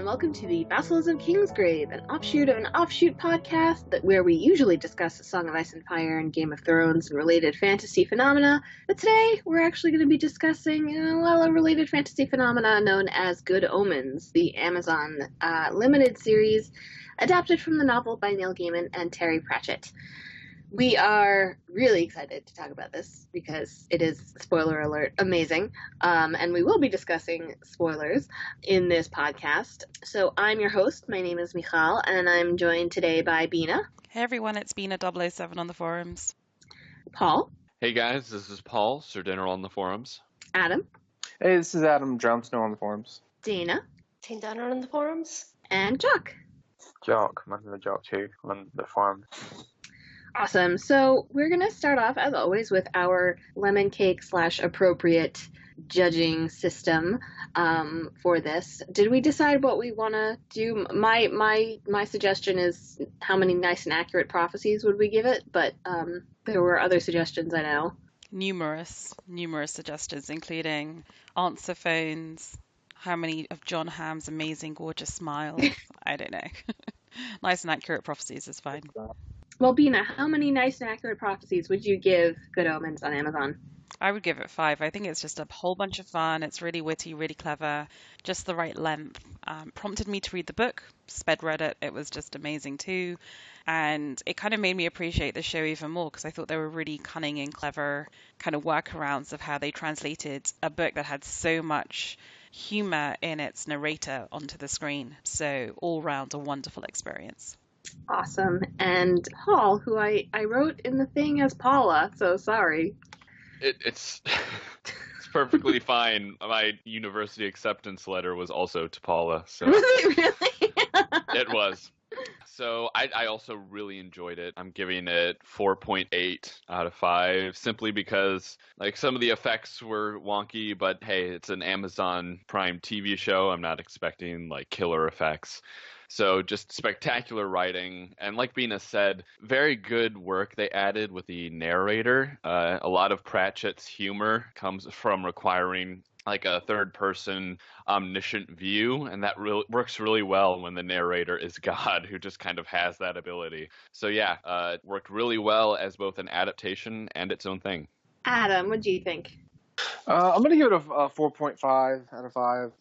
and welcome to the Vassals of Kingsgrave, an offshoot of an offshoot podcast where we usually discuss Song of Ice and Fire and Game of Thrones and related fantasy phenomena. But today, we're actually going to be discussing, a related fantasy phenomena known as Good Omens, the Amazon limited series adapted from the novel by Neil Gaiman and Terry Pratchett. We are really excited to talk about this because it is, spoiler alert, amazing. And we will be discussing spoilers in this podcast. So I'm your host. My name is Michal, and I'm joined today by Bina. Hey everyone, it's Bina 007 on the forums. Paul. Hey guys, this is Paul, SerDinnerRoll on the forums. Adam. Hey, this is Adam, DrownedSnow on the forums. Dana. Taindana on the forums. And Jock. Jock, I'm the Jock too, on the forums. Awesome. So we're going to start off, as always, with our lemon cake / appropriate judging system for this. Did we decide what we want to do? My suggestion is how many nice and accurate prophecies would we give it? But there were other suggestions, I know. Numerous suggestions, including answer phones, how many of John Hamm's amazing, gorgeous smiles. I don't know. Nice and accurate prophecies is fine. Well, Bina, how many nice and accurate prophecies would you give Good Omens on Amazon? I would give it 5. I think it's just a whole bunch of fun. It's really witty, really clever, just the right length. Prompted me to read the book, sped read it. It was just amazing too. And it kind of made me appreciate the show even more because I thought there were really cunning and clever kind of workarounds of how they translated a book that had so much humor in its narrator onto the screen. So all round a wonderful experience. Awesome. And Paul, who I wrote in the thing as Paula, so sorry. It's perfectly fine. My university acceptance letter was also to Paula. So. Was it really? It was. So I also really enjoyed it. I'm giving it 4.8 out of 5, simply because like some of the effects were wonky, but hey, it's an Amazon Prime TV show. I'm not expecting like killer effects. So just spectacular writing. And like Bina said, very good work they added with the narrator. A lot of Pratchett's humor comes from requiring like a third person omniscient view. And that works really well when the narrator is God, who just kind of has that ability. So yeah, it worked really well as both an adaptation and its own thing. Adam, what do you think? I'm going to give it a 4.5 out of 5.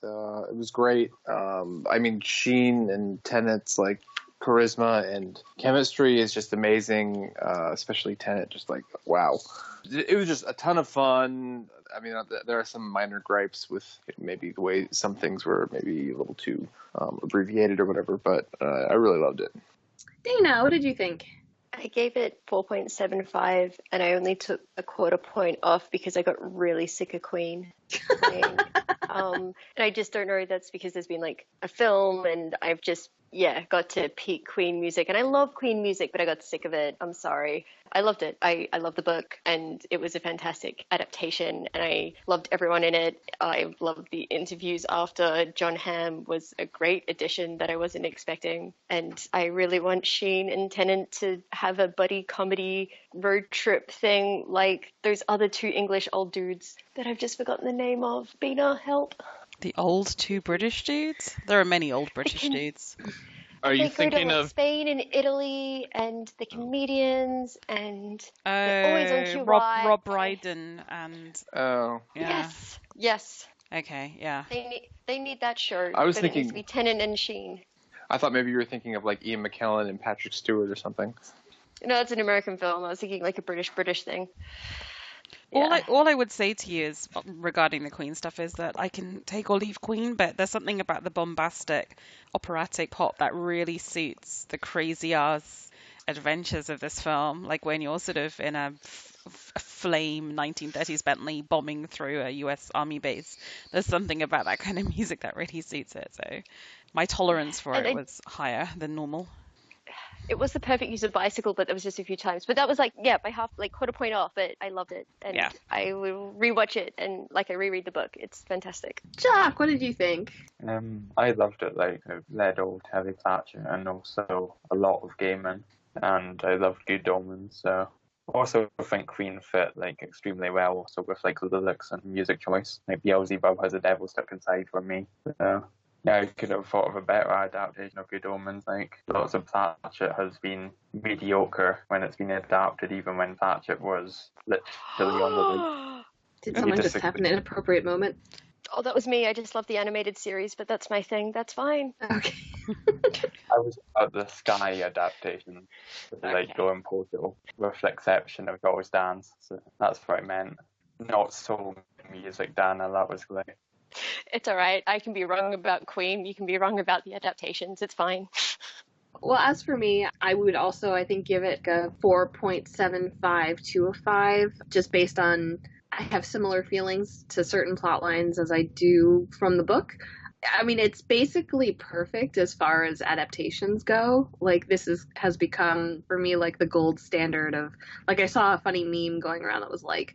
It was great. Sheen and Tennant's like charisma and chemistry is just amazing, especially Tennant, just like, wow. It was just a ton of fun. I mean, there are some minor gripes with maybe the way some things were maybe a little too abbreviated or whatever, but I really loved it. Dana, what did you think? I gave it 4.75 and I only took a quarter point off because I got really sick of Queen. And I just don't know if that's because there's been like a film and I've just, got to peak Queen music. And I love Queen music, but I got sick of it. I'm sorry. I loved it. I loved the book and it was a fantastic adaptation and I loved everyone in it. I loved the interviews after. John Hamm was a great addition that I wasn't expecting. And I really want Sheen and Tennant to have a buddy comedy road trip thing like those other two English old dudes that I've just forgotten the name of. Bina, help. The old two British dudes? There are many old British dudes. Are you thinking of Spain and Italy and the comedians and they're always on QI. Rob Brydon and Yes. Okay, yeah. They need that show. I was but thinking it needs to be Tennant and Sheen. I thought maybe you were thinking of like Ian McKellen and Patrick Stewart or something. No, it's an American film. I was thinking like a British thing. All I would say to you is regarding the Queen stuff is that I can take or leave Queen, but there's something about the bombastic operatic pop that really suits the crazy ass adventures of this film. Like when you're sort of in a flame 1930s Bentley bombing through a US Army base, there's something about that kind of music that really suits it. So my tolerance for it was higher than normal. It was the perfect use of bicycle, but there was just a few times. But that was like, by half, like quarter point off, but I loved it. And I will rewatch it and like I reread the book. It's fantastic. Jock, what did you think? I loved it. Like, I led old Terry Pratchett and also a lot of Gaiman. And I loved Good Omens. So I also think Queen fit like extremely well also with like lyrics and music choice. Like Beelzebub has a devil stuck inside for me. So Yeah, I could have thought of a better adaptation of Good Omens. Like, lots of Thatcher has been mediocre when it's been adapted, even when Thatcher was literally on the Did You someone just disagree? have an inappropriate moment? Oh, that was me. I just love the animated series, but that's my thing. That's fine. Okay. I was about the Sky adaptation, with like Okay. Going Portal, with the exception of Always Dance. So that's what I meant. Not Soul Music, Dana. That was great. It's all right. I can be wrong about Queen. You can be wrong about the adaptations. It's fine. Well, as for me, I would also, I think, give it a 4.75 to a 5, just based on I have similar feelings to certain plot lines as I do from the book. I mean, it's basically perfect as far as adaptations go. Like, has become, for me, like the gold standard of, like, I saw a funny meme going around that was like,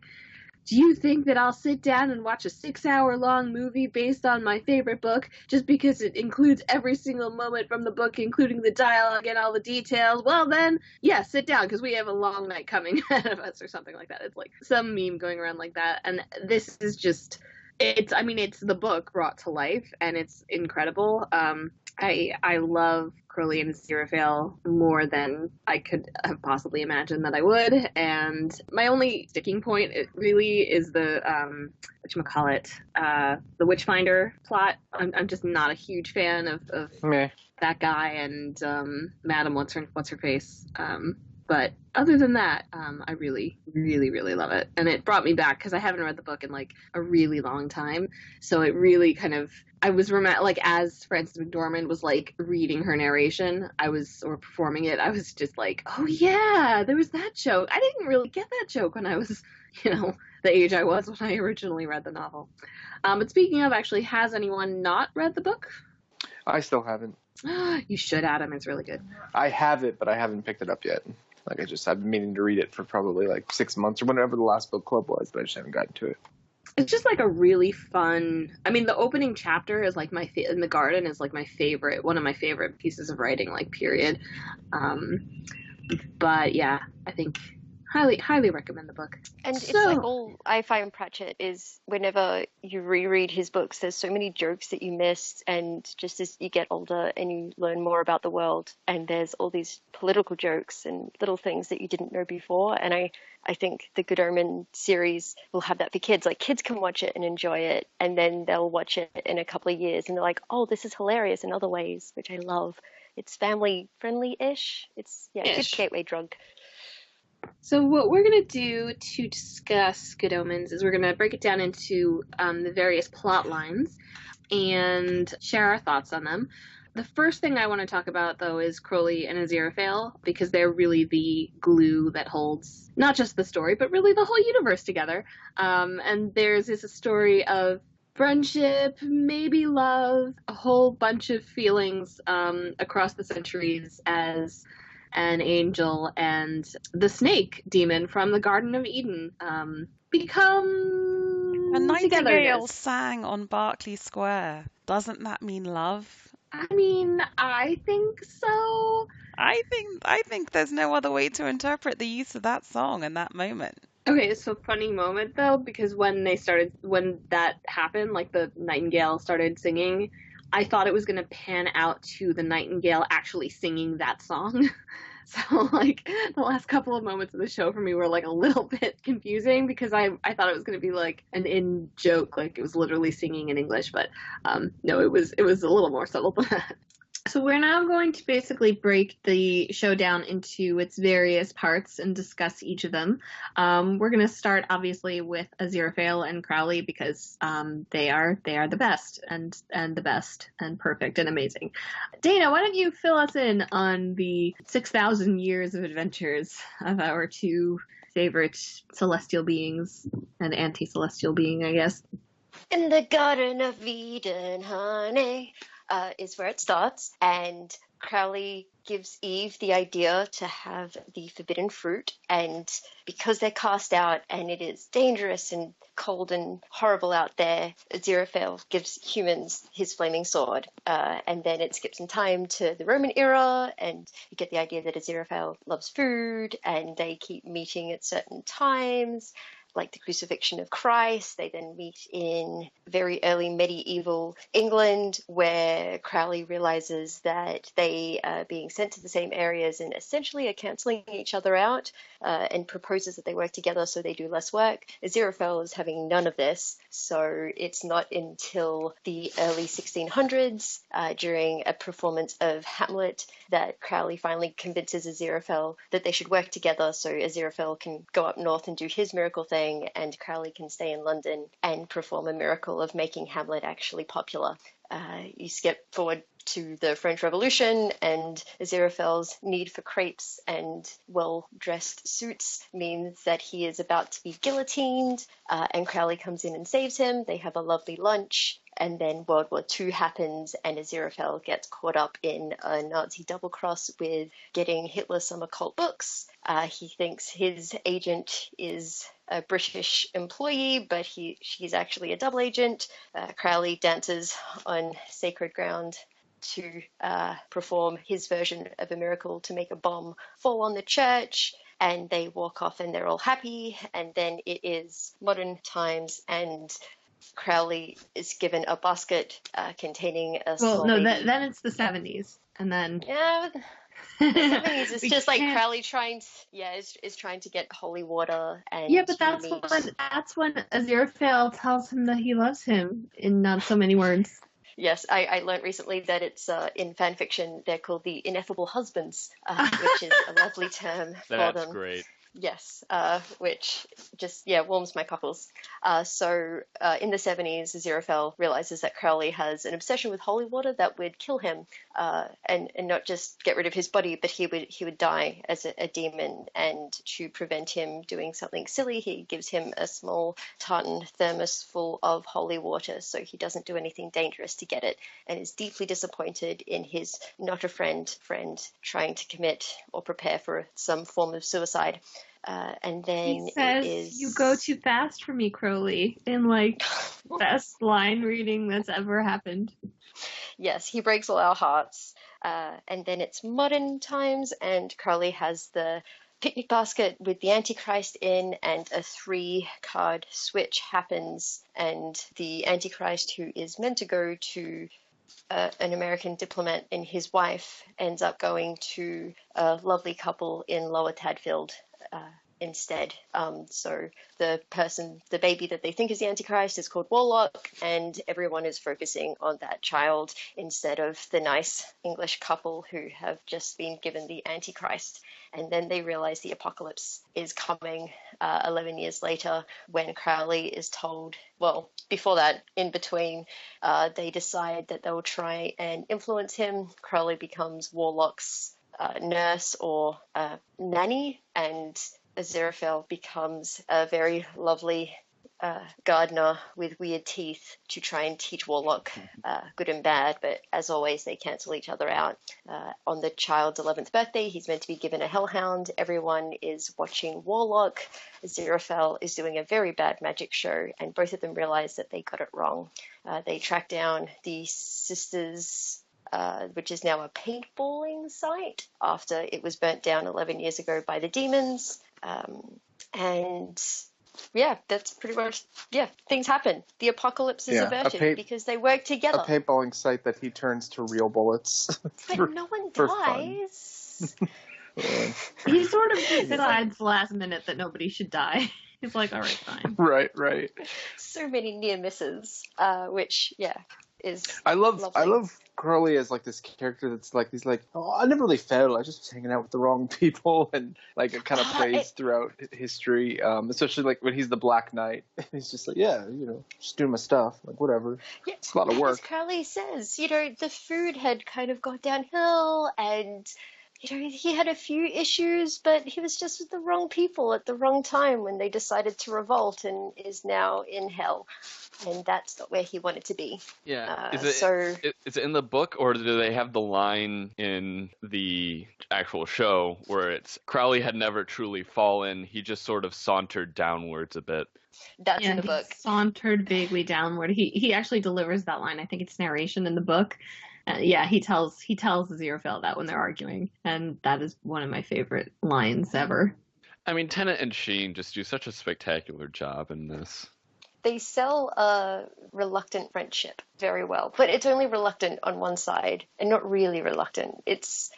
do you think that I'll sit down and watch a 6-hour-long movie based on my favorite book just because it includes every single moment from the book, including the dialogue and all the details? Well, then, yeah, sit down because we have a long night coming ahead of us or something like that. It's like some meme going around like that. And this is just, it's the book brought to life, and it's incredible. I love Crowley and Aziraphale more than I could have possibly imagined that I would. And my only sticking point, it really is the whatchamacallit, the Witchfinder plot. I'm just not a huge fan of Meh. that guy and Madam what's her face. But other than that, I really, really, really love it. And it brought me back because I haven't read the book in like a really long time. So it really kind of, I was like, as Frances McDormand was like reading her narration, or performing it, I was just like, oh yeah, there was that joke. I didn't really get that joke when I was, the age I was when I originally read the novel. But speaking of, actually, has anyone not read the book? I still haven't. You should, Adam. It's really good. I have it, but I haven't picked it up yet. Like, I've been meaning to read it for probably like 6 months or whenever the last book club was, but I just haven't gotten to it. It's just like a really fun, the opening chapter is like in the garden is like one of my favorite pieces of writing, like, period. But yeah, I think highly recommend the book. And it's like all I find Pratchett is whenever you reread his books, there's so many jokes that you missed, and just as you get older and you learn more about the world, and there's all these political jokes and little things that you didn't know before. And I think the Good Omen series will have that for kids. Like, kids can watch it and enjoy it, and then they'll watch it in a couple of years and they're like, oh, this is hilarious in other ways, which I love. It's family friendly-ish. It's good gateway drug. So what we're going to do to discuss Good Omens is we're going to break it down into the various plot lines and share our thoughts on them. The first thing I want to talk about, though, is Crowley and Aziraphale, because they're really the glue that holds not just the story, but really the whole universe together. And theirs is a story of friendship, maybe love, a whole bunch of feelings across the centuries as an angel and the snake demon from the Garden of Eden become A nightingale togetherness. sang on Berkeley Square. Doesn't that mean love? I think so. I think there's no other way to interpret the use of that song in that moment. Okay, so funny moment though, because when that happened, like the nightingale started singing, I thought it was going to pan out to the nightingale actually singing that song. So, like, the last couple of moments of the show for me were, like, a little bit confusing because I thought it was going to be, like, an in-joke, like, it was literally singing in English, but no, it was a little more subtle than that. So we're now going to basically break the show down into its various parts and discuss each of them. We're going to start, obviously, with Aziraphale and Crowley because they are the best and the best and perfect and amazing. Dana, why don't you fill us in on the 6,000 years of adventures of our two favorite celestial beings and anti-celestial being, I guess. In the Garden of Eden, honey. Is where it starts, and Crowley gives Eve the idea to have the forbidden fruit, and because they're cast out and it is dangerous and cold and horrible out there, Aziraphale gives humans his flaming sword, and then it skips in time to the Roman era, and you get the idea that Aziraphale loves food, and they keep meeting at certain times. like the crucifixion of Christ. They then meet in very early medieval England, where Crowley realizes that they are being sent to the same areas and essentially are cancelling each other out, and proposes that they work together so they do less work. Aziraphale is having none of this, so it's not until the early 1600s, during a performance of Hamlet, that Crowley finally convinces Aziraphale that they should work together so Aziraphale can go up north and do his miracle thing, and Crowley can stay in London and perform a miracle of making Hamlet actually popular. You skip forward to the French Revolution, and Aziraphale's need for crepes and well-dressed suits means that he is about to be guillotined, and Crowley comes in and saves him. They have a lovely lunch, and then World War II happens, and Aziraphale gets caught up in a Nazi double-cross with getting Hitler some occult books. He thinks his agent is a British employee, but she's actually a double agent. Crowley dances on sacred ground to perform his version of a miracle to make a bomb fall on the church, and they walk off and they're all happy. And then it is modern times, and Crowley is given a basket containing a small baby. Then it's the 70s, and then the 70s is just like Crowley is trying to get holy water, and but that's when Aziraphale tells him that he loves him in not so many words. Yes, I learned recently that it's in fan fiction they're called the ineffable husbands, which is a lovely term for them. That's great. Yes, which just, warms my cockles. So in the 70s, Aziraphale realizes that Crowley has an obsession with holy water that would kill him, and not just get rid of his body, but he would die as a demon. And to prevent him doing something silly, he gives him a small tartan thermos full of holy water so he doesn't do anything dangerous to get it, and is deeply disappointed in his not a friend trying to commit or prepare for some form of suicide. And then he says, "You go too fast for me, Crowley," in best line reading that's ever happened. Yes, he breaks all our hearts. And then it's modern times, and Crowley has the picnic basket with the Antichrist in, and a 3-card switch happens, and the Antichrist, who is meant to go to an American diplomat, and his wife ends up going to a lovely couple in Lower Tadfield instead. So the baby that they think is the Antichrist is called Warlock, and everyone is focusing on that child instead of the nice English couple who have just been given the Antichrist. And then they realize the apocalypse is coming 11 years later, when Crowley is told, well, before that, in between, they decide that they'll try and influence him. Crowley becomes Warlock's nurse or nanny, and Aziraphale becomes a very lovely gardener with weird teeth to try and teach Warlock good and bad, but as always they cancel each other out. On the child's 11th birthday, he's meant to be given a hellhound. Everyone is watching Warlock. Aziraphale is doing a very bad magic show, and both of them realize that they got it wrong. They track down the sisters, which is now a paintballing site after it was burnt down 11 years ago by the demons. And that's pretty much, things happen. The apocalypse is averted because they work together. A paintballing site that he turns to real bullets. But no one dies. He sort of decides last minute that nobody should die. He's like, all right, fine. Right. So many near misses, which, is I love Crowley as this character that's he's I never really fell. I just was hanging out with the wrong people, and it kind of plays throughout history, especially when he's the Black Knight. He's just just doing my stuff, whatever. Yeah, it's a lot of work. As Crowley says, the food had kind of gone downhill, and he had a few issues, but he was just with the wrong people at the wrong time when they decided to revolt, and is now in hell. And that's not where he wanted to be. Yeah. Is it in the book, or do they have the line in the actual show where it's Crowley had never truly fallen, he just sort of sauntered downwards a bit? That's in the book. Sauntered vaguely downward. He actually delivers that line. I think it's narration in the book. He tells Aziraphale that when they're arguing, and that is one of my favorite lines ever. I mean, Tennant and Sheen just do such a spectacular job in this. They sell a reluctant friendship very well, but it's only reluctant on one side and not really reluctant. It's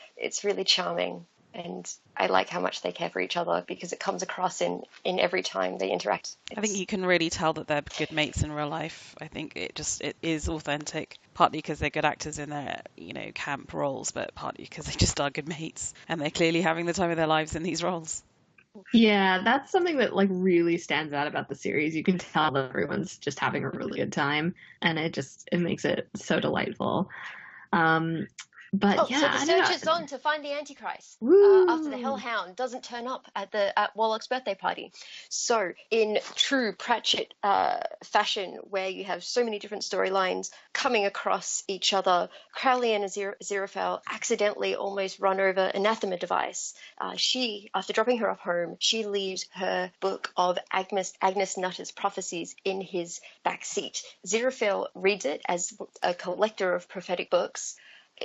really charming, and I like how much they care for each other because it comes across in every time they interact. I think you can really tell that they're good mates in real life. I think it is authentic, partly because they're good actors in their, camp roles, but partly because they just are good mates and they're clearly having the time of their lives in these roles. Yeah, that's something that like really stands out about the series. You can tell that everyone's just having a really good time, and it makes it so delightful. But yeah, so the search is on to find the Antichrist after the Hellhound doesn't turn up at Warlock's birthday party. So in true Pratchett fashion, where you have so many different storylines coming across each other, Crowley and Aziraphale accidentally almost run over Anathema Device. She, after dropping her off home, she leaves her book of Agnes Nutter's prophecies in his back seat. Aziraphale reads it as a collector of prophetic books.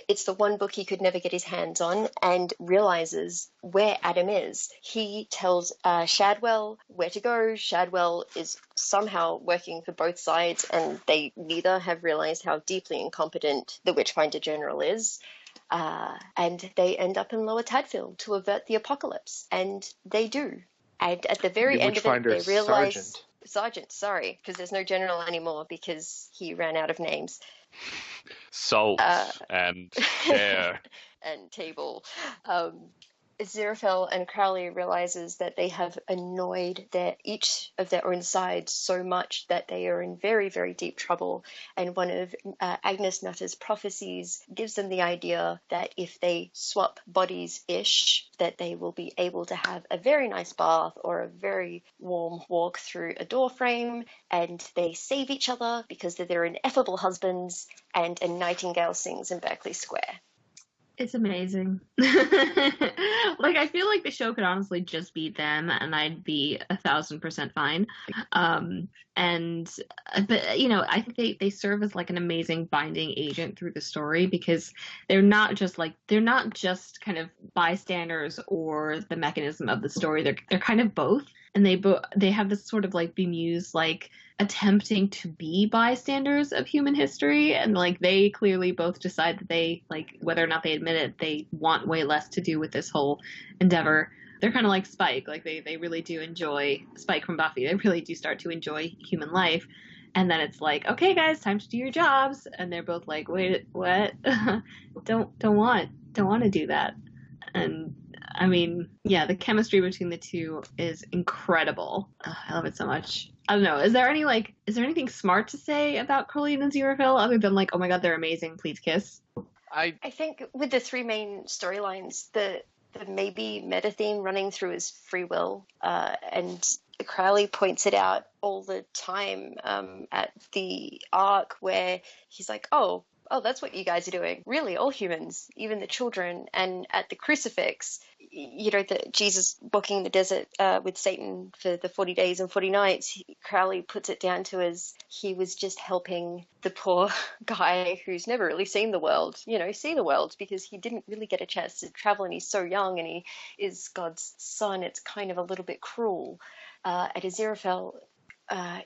It's the one book he could never get his hands on, and realizes where Adam is. He tells Shadwell where to go. Shadwell is somehow working for both sides, and they neither have realized how deeply incompetent the Witchfinder General is. And they end up in Lower Tadfield to avert the apocalypse, and they do. And at the very end of it, they realize... Sergeant, sorry, because there's no general anymore because he ran out of names. Salt and chair. And table. Aziraphale and Crowley realizes that they have annoyed each of their own sides so much that they are in very, very deep trouble. And one of Agnes Nutter's prophecies gives them the idea that if they swap bodies-ish, that they will be able to have a very nice bath or a very warm walk through a door frame, and they save each other because they're ineffable husbands, and a nightingale sings in Berkeley Square. It's amazing. Like, I feel like the show could honestly just beat them, and I'd be 1,000% fine. But I think they serve as like an amazing binding agent through the story, because they're not just kind of bystanders or the mechanism of the story. They're kind of both, and they have this sort of like bemused like attempting to be bystanders of human history, and like they clearly both decide that they, like, whether or not they admit it, they want way less to do with this whole endeavor. They're kind of like Spike. Like they really do enjoy Spike from Buffy. They really do start to enjoy human life. And then it's like, okay, guys, time to do your jobs. And they're both like, wait, what? don't want to do that. And I mean, yeah, the chemistry between the two is incredible. I love it so much. I don't know. Is there anything smart to say about Crowley and Aziraphale other than like, oh my god, they're amazing, please kiss? I think with the three main storylines, the maybe meta theme running through is free will, and Crowley points it out all the time at the arc where he's like, oh, that's what you guys are doing. Really, all humans, even the children. And at the crucifix, Jesus walking the desert with Satan for the 40 days and 40 nights, Crowley puts it down to as he was just helping the poor guy who's never really seen the world, see the world, because he didn't really get a chance to travel, and he's so young, and he is God's son. It's kind of a little bit cruel. At Aziraphale,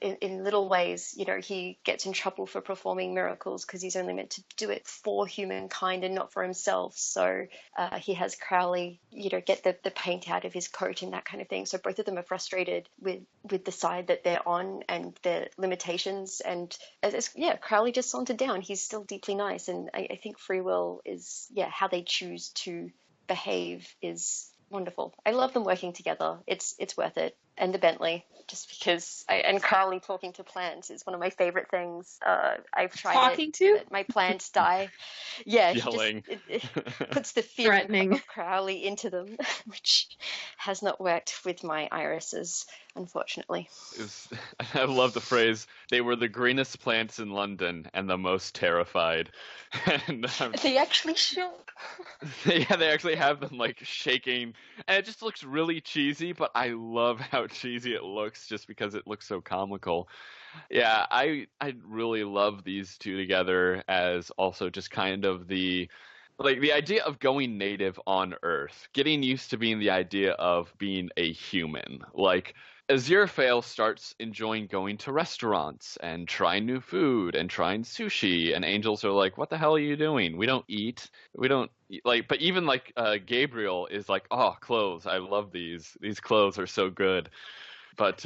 in little ways, he gets in trouble for performing miracles because he's only meant to do it for humankind and not for himself. So he has Crowley, get the paint out of his coat and that kind of thing. So both of them are frustrated with the side that they're on and their limitations. And Crowley just sauntered down. He's still deeply nice. And I think free will is, how they choose to behave is wonderful. I love them working together. It's worth it. And the Bentley, just because, and Crowley talking to plants is one of my favorite things. I've tried talking to? My plants die. Yeah, yelling. It puts the fear of Crowley into them, which has not worked with my irises, unfortunately. I love the phrase, they were the greenest plants in London and the most terrified. And they actually shook. Yeah, they actually have them like shaking, and it just looks really cheesy, but I love how cheesy it looks just because it looks so comical. Yeah, I really love these two together as also just kind of the like the idea of going native on Earth, getting used to being the idea of being a human. Like Aziraphale starts enjoying going to restaurants and trying new food and trying sushi, and angels are like, "What the hell are you doing? We don't eat. We don't like." But even like Gabriel is like, "Oh, clothes. I love these. These clothes are so good." But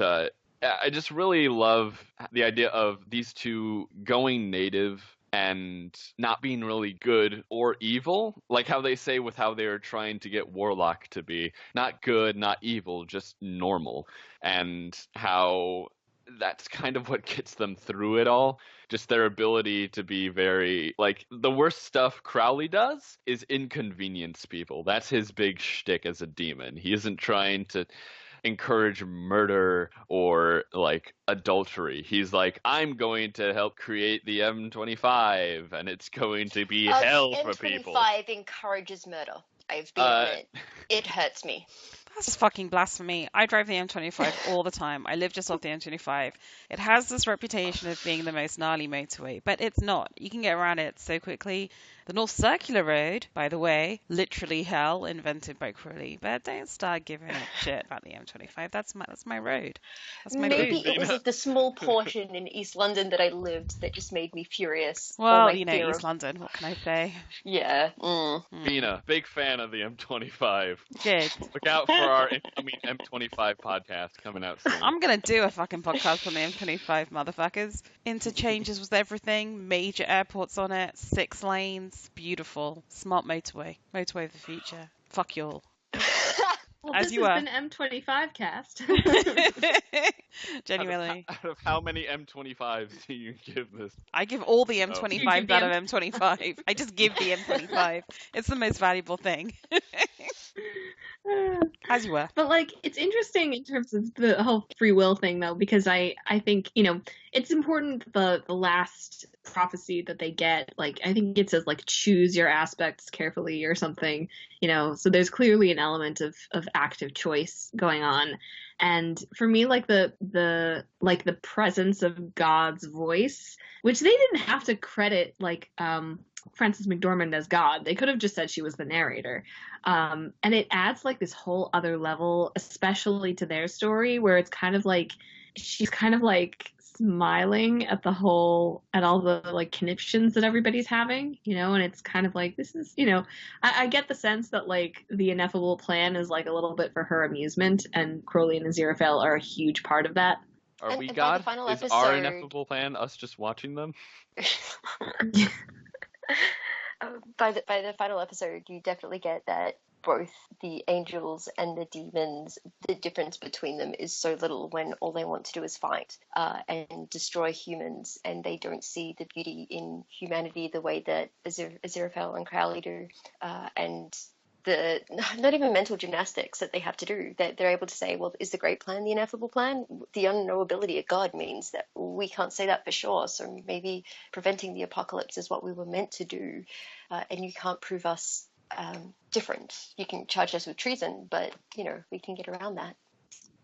I just really love the idea of these two going native and not being really good or evil, like how they say with how they are trying to get Warlock to be not good, not evil, just normal, and how that's kind of what gets them through it all. Just their ability to be very, like, the worst stuff Crowley does is inconvenience people. That's his big shtick as a demon. He isn't trying to encourage murder or like adultery. He's like, I'm going to help create the M25 and it's going to be hell for people. M25 encourages murder. I've been on it. It hurts me. That's fucking blasphemy. I drive the M25 all the time. I live just off the M25. It has this reputation of being the most gnarly motorway, but it's not. You can get around it so quickly. The North Circular Road, by the way, literally hell, invented by Crowley. But don't start giving it shit about the M25. That's my road. That's my Maybe road. it was like the small portion in East London that I lived that just made me furious. Well, you know, East London. What can I say? Yeah. Bina, big fan of the M25. Good. Look out for our incoming M25 podcast coming out soon. I'm going to do a fucking podcast on the M25, motherfuckers. Interchanges with everything, major airports on it, 6 lanes, beautiful, smart motorway. Motorway of the future. Fuck y'all. Well, As this you has are. been M25 cast. Genuinely. Out of how many M25s do you give this? I give all the M25s out of M- M25. I just give the M25. It's the most valuable thing. As you were. But like, it's interesting in terms of the whole free will thing, though, because I think, you know, it's important the last prophecy that they get, like, I think it says like choose your aspects carefully or something, you know, so there's clearly an element of active choice going on. And for me, like the presence of God's voice, which they didn't have to credit like Frances McDormand as God. They could have just said she was the narrator. And it adds like this whole other level, especially to their story, where it's kind of like she's kind of like smiling at all the like conniptions that everybody's having, you know, and it's kind of like, this is, you know, I get the sense that like the ineffable plan is like a little bit for her amusement, and Crowley and Aziraphale are a huge part of that. Are we by God? the final Is episode... our ineffable plan us just watching them? By the final episode, you definitely get that both the angels and the demons, the difference between them is so little when all they want to do is fight and destroy humans, and they don't see the beauty in humanity the way that Aziraphale and Crowley do, and the not even mental gymnastics that they have to do, that they're able to say, well, is the great plan the ineffable plan? The unknowability of God means that we can't say that for sure, so maybe preventing the apocalypse is what we were meant to do, and you can't prove us different. You can charge us with treason, but, you know, we can get around that.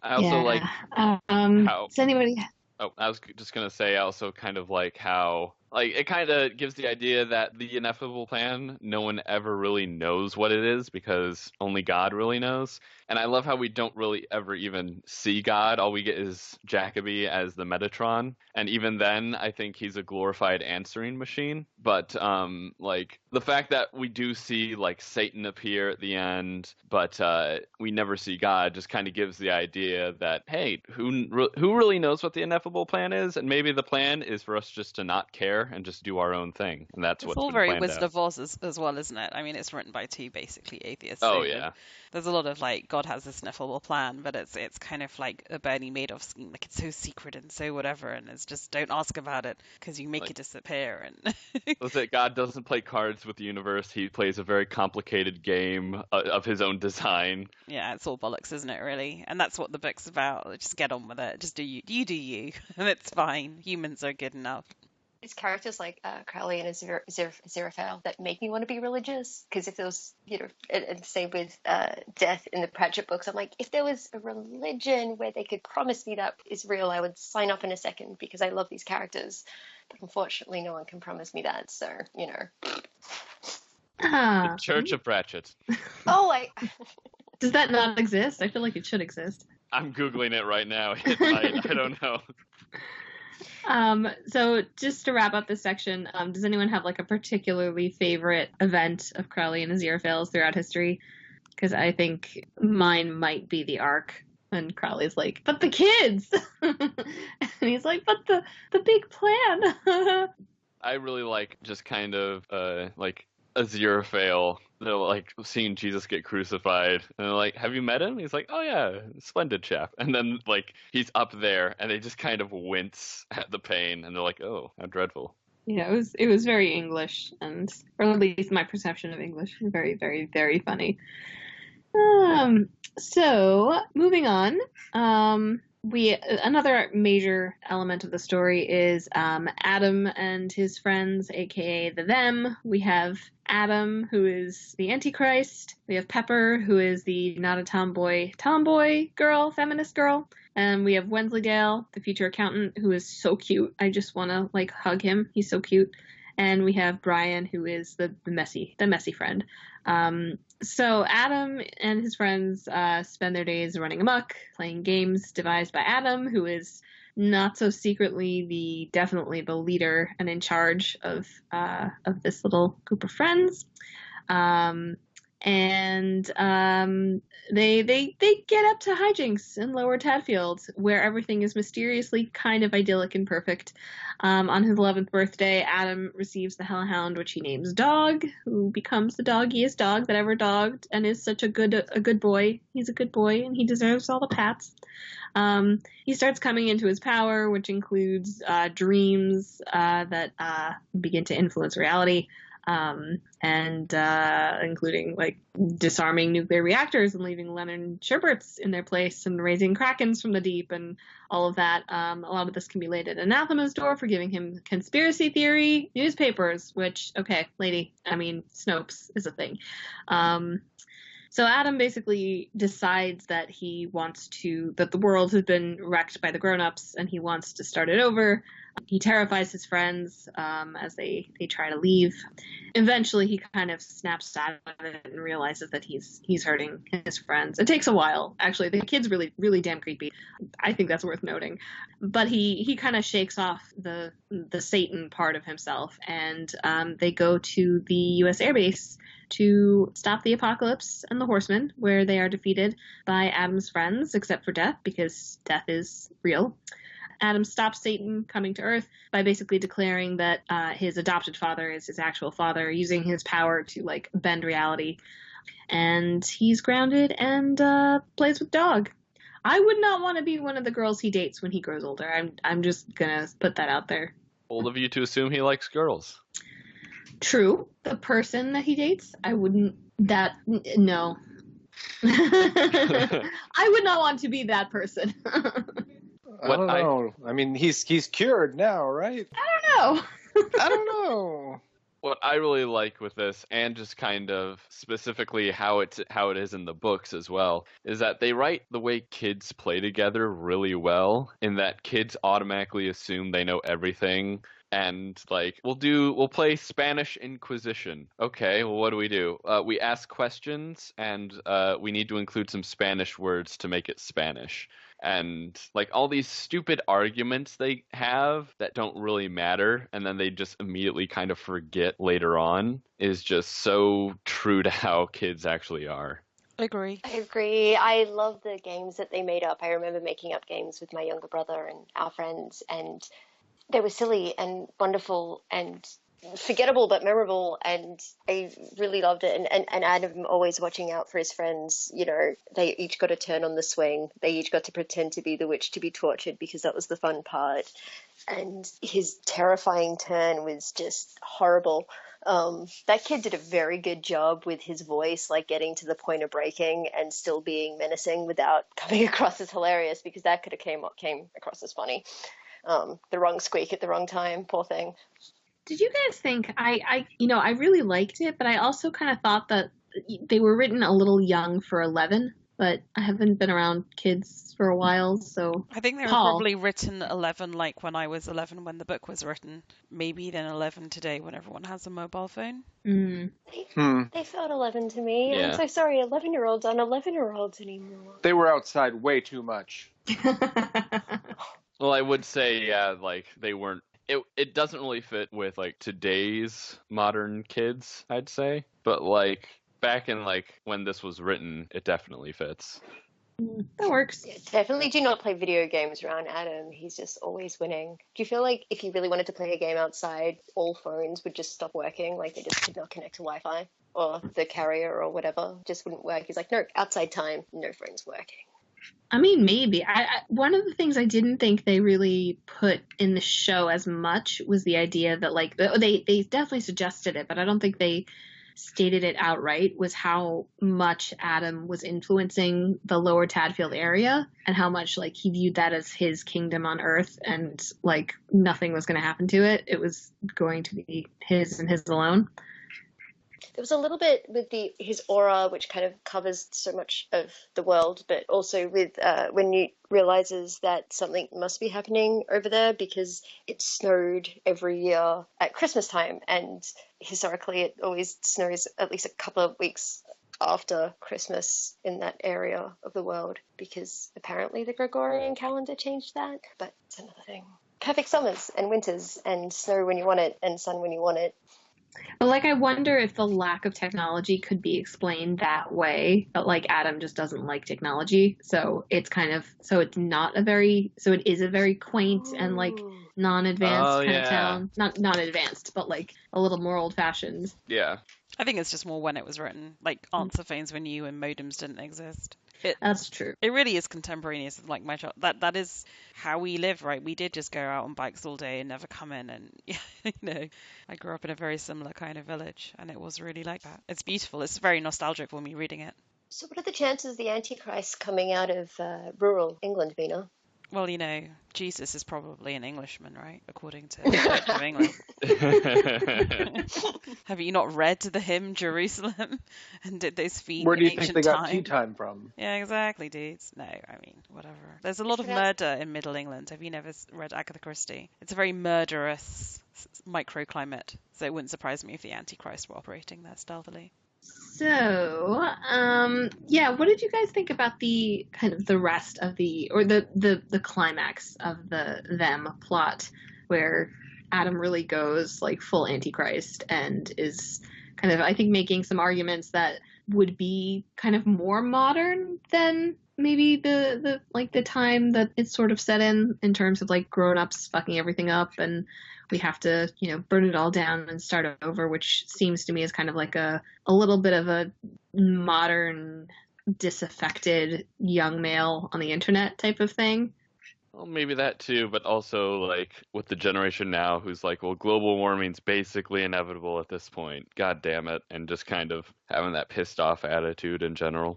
I also like how... Does anybody... Oh, I was just going to say, I also kind of like how, like, it kind of gives the idea that the ineffable plan, no one ever really knows what it is because only God really knows. And I love how we don't really ever even see God. All we get is Jacoby as the Metatron. And even then, I think he's a glorified answering machine. But, like, the fact that we do see, like, Satan appear at the end, but we never see God just kind of gives the idea that, hey, who really knows what the ineffable plan is? And maybe the plan is for us just to not care and just do our own thing. And that's what's all been very planned Wizard out. of Oz as well, isn't it? I mean, it's written by 2 basically atheists. Oh, so yeah. There's a lot of like, God has this ineffable plan, but it's kind of like a Bernie Madoff scheme. Like, it's so secret and so whatever, and it's just don't ask about it because you make Like, it disappear. And was it God doesn't play cards with the universe? He plays a very complicated game of his own design. yeah, it's all bollocks, isn't it? Really, and that's what the book's about. Just get on with it. Just do you, and it's fine. Humans are good enough. It's characters like Crowley and Aziraphale that make me want to be religious. Because if there was, you know, and same with death in the Pratchett books, I'm like, if there was a religion where they could promise me that is real, I would sign up in a second because I love these characters. But unfortunately, no one can promise me that. So, you know. The Church of Pratchett. Oh, Does that not exist? I feel like it should exist. I'm Googling it right now. It might. I don't know. So just to wrap up this section, does anyone have like a particularly favorite event of Crowley and Aziraphale's throughout history? Because I think mine might be the Ark. And Crowley's like, but the kids! And he's like, but the big plan! I really like just kind of like Aziraphale, like seeing Jesus get crucified, and they're like, have you met him? He's like, oh yeah, splendid chap. And then like he's up there, and they just kind of wince at the pain, and they're like, oh, how dreadful. Yeah, it was very English, or at least my perception of English, very, very, very funny. So moving on, another major element of the story is Adam and his friends, aka the Them. We have Adam, who is the Antichrist. We have Pepper, who is the not a tomboy girl, feminist girl. And we have Wensleydale, the future accountant, who is so cute. I just want to like hug him. He's so cute. And we have Brian, who is the messy friend. So Adam and his friends spend their days running amok, playing games devised by Adam, who is not so secretly definitely the leader and in charge of this little group of friends. They get up to hijinks in Lower Tadfield, where everything is mysteriously kind of idyllic and perfect. On his 11th birthday, Adam receives the Hellhound, which he names Dog, who becomes the doggiest dog that ever dogged, and is such a good boy. He's a good boy, and he deserves all the pats. He starts coming into his power, which includes dreams that begin to influence reality. Including like disarming nuclear reactors and leaving Leonard Sherberts in their place and raising Krakens from the deep and all of that. A lot of this can be laid at Anathema's door for giving him conspiracy theory newspapers, which, okay, lady, I mean, Snopes is a thing. So Adam basically decides that that the world has been wrecked by the grown-ups and he wants to start it over. He terrifies his friends as they try to leave. Eventually, he kind of snaps out of it and realizes that he's hurting his friends. It takes a while. Actually, the kid's really, really damn creepy. I think that's worth noting. But he kind of shakes off the Satan part of himself, and they go to the U.S. Air Base to stop the apocalypse and the Horsemen, where they are defeated by Adam's friends, except for Death, because Death is real. Adam stops Satan coming to Earth by basically declaring that his adopted father is his actual father, using his power to like bend reality. And he's grounded and plays with Dog. I would not want to be one of the girls he dates when he grows older. I'm just gonna put that out there. Bold of you to assume he likes girls. True. The person that he dates, I wouldn't. No. I would not want to be that person. I don't know. I mean, he's cured now, right? I don't know. What I really like with this, and just kind of specifically how it is in the books as well, is that they write the way kids play together really well, in that kids automatically assume they know everything. And like we'll play Spanish Inquisition. Okay, well, what do? We ask questions, and we need to include some Spanish words to make it Spanish. And like all these stupid arguments they have that don't really matter, and then they just immediately kind of forget later on, is just so true to how kids actually are. I agree. I love the games that they made up. I remember making up games with my younger brother and our friends, and they were silly and wonderful and forgettable but memorable, and I really loved it. And Adam always watching out for his friends. You know, they each got a turn on the swing. They each got to pretend to be the witch to be tortured, because that was the fun part. And his terrifying turn was just horrible. That kid did a very good job with his voice, like getting to the point of breaking and still being menacing without coming across as hilarious, because that could have came across as funny. The wrong squeak at the wrong time, poor thing. Did you guys think I really liked it, but I also kind of thought that they were written a little young for 11. but I haven't been around kids for a while, so... I think they were probably written 11 like when I was 11 when the book was written. Maybe then 11 today when everyone has a mobile phone. They felt 11 to me. Yeah. I'm so sorry, 11-year-olds aren't 11-year-olds anymore. They were outside way too much. Well, I would say, yeah, like, they weren't... It doesn't really fit with, like, today's modern kids, I'd say. But, like, back in, like, when this was written, it definitely fits. That works. Yeah, definitely do not play video games around Adam. He's just always winning. Do you feel like if you really wanted to play a game outside, all phones would just stop working? Like they just could not connect to Wi-Fi or the carrier or whatever? Just wouldn't work. He's like, no, outside time, no phones working. I mean, maybe. One of the things I didn't think they really put in the show as much was the idea that, like, they definitely suggested it, but I don't think they stated it outright, was how much Adam was influencing the lower Tadfield area and how much, like, he viewed that as his kingdom on Earth and, like, nothing was going to happen to it. It was going to be his and his alone. There was a little bit with his aura, which kind of covers so much of the world, but also with when he realizes that something must be happening over there because it snowed every year at Christmas time, and historically it always snows at least a couple of weeks after Christmas in that area of the world because apparently the Gregorian calendar changed that, but it's another thing. Perfect summers and winters and snow when you want it and sun when you want it. But, like, I wonder if the lack of technology could be explained that way. But, like, Adam just doesn't like technology. So it's kind of, so it is a very quaint and, like, non-advanced kind of town. Not advanced, but, like, a little more old-fashioned. Yeah. I think it's just more when it was written. Like, answer phones were new and modems didn't exist. That's true. It really is contemporaneous with, like, my child. That is how we live, right? We did just go out on bikes all day and never come in. And, you know, I grew up in a very similar kind of village, and it was really like that. It's beautiful. It's very nostalgic for me reading it. So what are the chances of the Antichrist coming out of rural England, Vina? Well, you know, Jesus is probably an Englishman, right? According to the Church of England. Have you not read the hymn Jerusalem and did those feet Where do in you think ancient they got time? tea time from? Yeah, exactly, dudes. No, I mean, whatever. There's a lot of murder in Middle England. Have you never read Agatha Christie? It's a very murderous microclimate, so it wouldn't surprise me if the Antichrist were operating there stealthily. So, what did you guys think about the kind of the rest of the climax of the them plot where Adam really goes like full Antichrist and is kind of, I think, making some arguments that would be kind of more modern than maybe the time that it's sort of set in terms of like grown-ups fucking everything up and we have to, you know, burn it all down and start over, which seems to me is kind of like a little bit of a modern, disaffected young male on the internet type of thing. Well, maybe that too, but also like with the generation now who's like, well, global warming's basically inevitable at this point. God damn it. And just kind of having that pissed off attitude in general.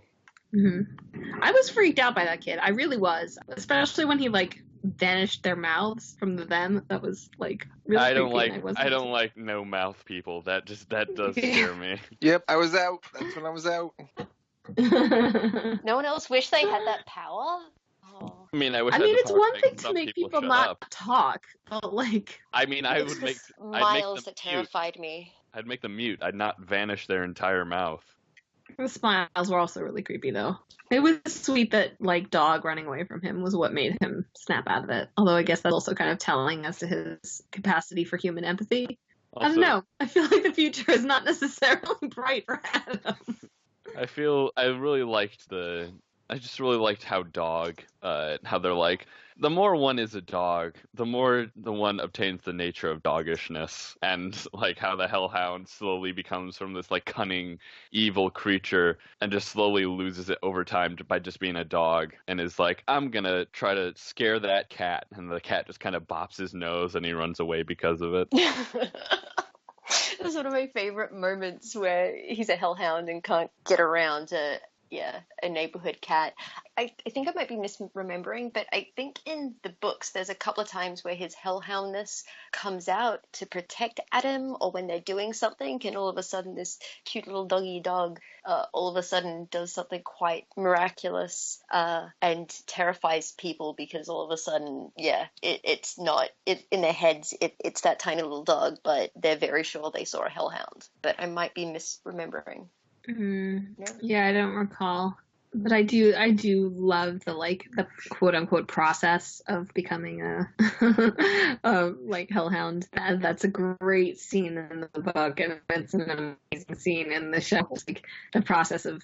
Mm-hmm. I was freaked out by that kid. I really was, especially when he like vanished their mouths from them. That was like really creepy. I don't like no mouth people. That does scare me. Yep, I was out. That's when I was out. No one else wished they had that power? Oh. I mean, I wish. It's one thing to make people not talk, but like. I mean, I would make Miles that terrified me. I'd make them mute. I'd not vanish their entire mouth. The smiles were also really creepy, though. It was sweet that, like, dog running away from him was what made him snap out of it. Although I guess that's also kind of telling as to his capacity for human empathy. Also, I don't know. I feel like the future is not necessarily bright for Adam. I just really liked how how they're like, the more one is a dog, the more the one obtains the nature of doggishness, and like how the hellhound slowly becomes from this like cunning, evil creature and just slowly loses it over time by just being a dog and is like, I'm gonna try to scare that cat, and the cat just kind of bops his nose and he runs away because of it. It was one of my favorite moments where he's a hellhound and can't get around a neighborhood cat. I think I might be misremembering, but I think in the books there's a couple of times where his hellhoundness comes out to protect Adam, or when they're doing something, and all of a sudden this cute little doggy dog all of a sudden does something quite miraculous and terrifies people, because all of a sudden, it's not in their heads. It's that tiny little dog, but they're very sure they saw a hellhound. But I might be misremembering. Yeah, I don't recall. But I do love the quote unquote process of becoming a hellhound. That's a great scene in the book, and it's an amazing scene in the show. Like the process of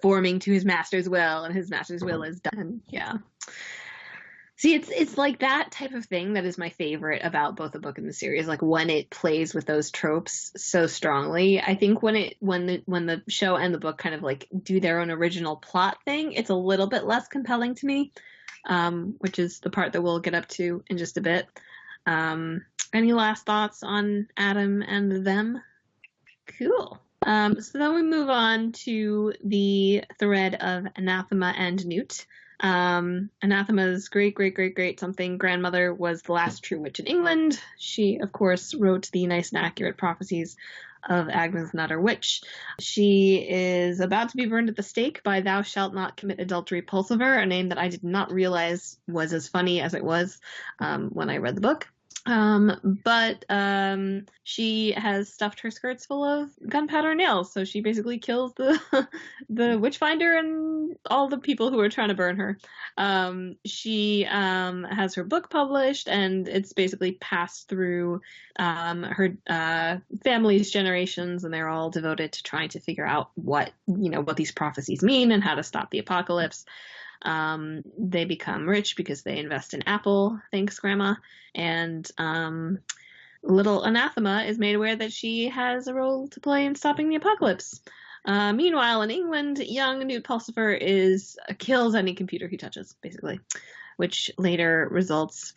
forming to his master's will, and his master's will is done. Yeah. See, it's like that type of thing that is my favorite about both the book and the series. Like when it plays with those tropes so strongly. I think when the show and the book kind of do their own original plot thing, it's a little bit less compelling to me, which is the part that we'll get up to in just a bit. Any last thoughts on Adam and them? Cool. So then we move on to the thread of Anathema and Newt. Anathema's great something grandmother was the last true witch in England. She, of course, wrote the nice and accurate prophecies of Agnes Nutter Witch. She is about to be burned at the stake by Thou Shalt Not Commit Adultery Pulsiver, a name that I did not realize was as funny as it was when I read the book. But she has stuffed her skirts full of gunpowder nails, so she basically kills the witchfinder and all the people who are trying to burn her. She has her book published, and it's basically passed through her family's generations, and they're all devoted to trying to figure out what these prophecies mean and how to stop the apocalypse. They become rich because they invest in Apple, thanks Grandma, and little Anathema is made aware that she has a role to play in stopping the apocalypse. Meanwhile, in England, young Newt Pulsifer kills any computer he touches, basically, which later results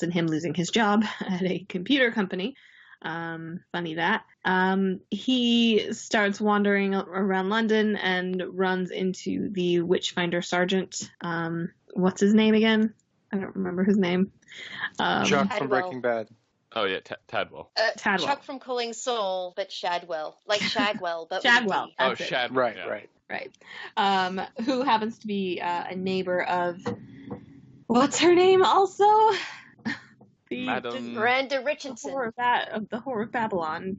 in him losing his job at a computer company. Funny that. He starts wandering around London and runs into the Witchfinder Sergeant. What's his name again? I don't remember his name. Jock from Breaking Bad. Oh yeah, Tadwell. Tadwell. Chuck from Calling Saul, but Shadwell. Like Shagwell, but Shadwell. Oh, Shadwell. Right. Who happens to be a neighbor of... What's her name also? Madam... Miranda Richardson. The Whore of Babylon.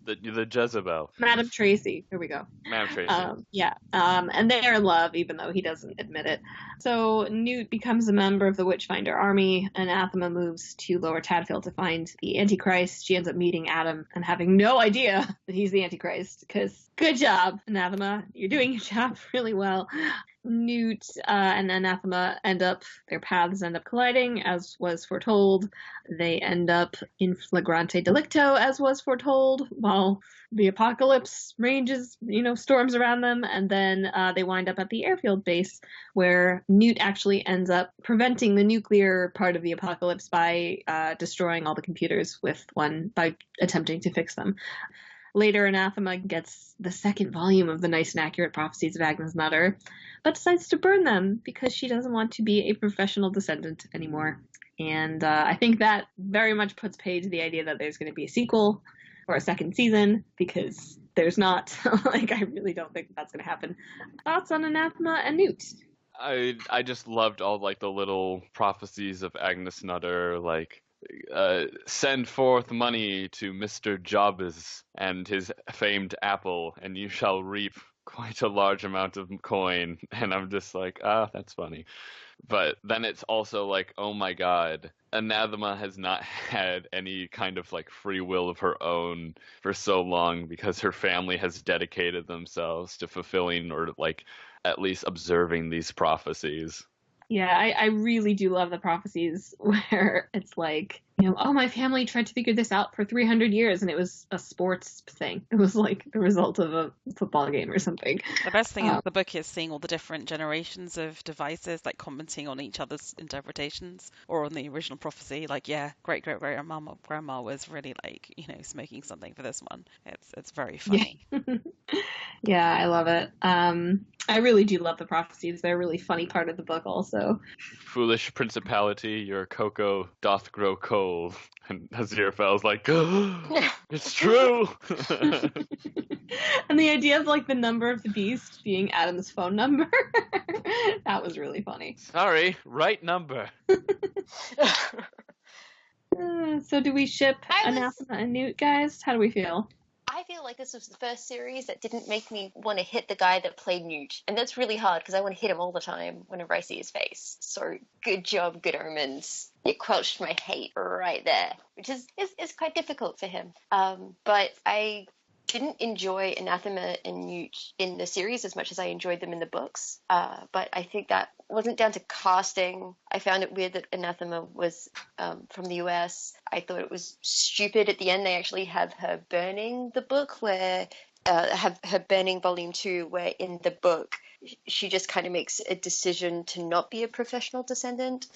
The Jezebel. Madam Tracy. Here we go. Madam Tracy. And they're in love, even though he doesn't admit it. So Newt becomes a member of the Witchfinder army, and Anathema moves to Lower Tadfield to find the Antichrist. She ends up meeting Adam and having no idea that he's the Antichrist, because good job, Anathema. You're doing your job really well. Newt and Anathema their paths end up colliding, as was foretold. They end up in flagrante delicto, as was foretold, while the apocalypse storms around them, and then they wind up at the airfield base, where Newt actually ends up preventing the nuclear part of the apocalypse by destroying all the computers by attempting to fix them. Later, Anathema gets the second volume of the nice and accurate prophecies of Agnes Nutter, but decides to burn them because she doesn't want to be a professional descendant anymore. And I think that very much puts paid to the idea that there's going to be a sequel or a second season, because there's not. I really don't think that's going to happen. Thoughts on Anathema and Newt? I just loved all the little prophecies of Agnes Nutter, send forth money to Mr. Jobs and his famed apple, and you shall reap quite a large amount of coin. And I'm just that's funny. But then it's also oh my god, Anathema has not had any kind of free will of her own for so long, because her family has dedicated themselves to fulfilling or at least observing these prophecies. Yeah, I really do love the prophecies where it's oh, my family tried to figure this out for 300 years and it was a sports thing. It was like the result of a football game or something. The best thing of the book is seeing all the different generations of devices, like commenting on each other's interpretations or on the original prophecy. Like, yeah, great grandma was really like, smoking something for this one. It's very funny. Yeah, I love it. I really do love the prophecies. They're a really funny part of the book also. Foolish principality, your cocoa doth grow cold. And Aziraphale's like, oh, it's true. And the idea of like the number of the beast being Adam's phone number, that was really funny. Sorry, right number. So do we ship Anathema and Newt, guys? How do we feel? I feel like this was the first series that didn't make me want to hit the guy that played Newt. And that's really hard because I want to hit him all the time whenever I see his face. So good job, Good Omens. You quelched my hate right there, which is quite difficult for him. But I didn't enjoy Anathema and Newt in the series as much as I enjoyed them in the books. But I think that wasn't down to casting. I found it weird that Anathema was from the US. I thought it was stupid at the end. They actually have her burning the book where have her burning volume 2, where in the book she just kind of makes a decision to not be a professional descendant.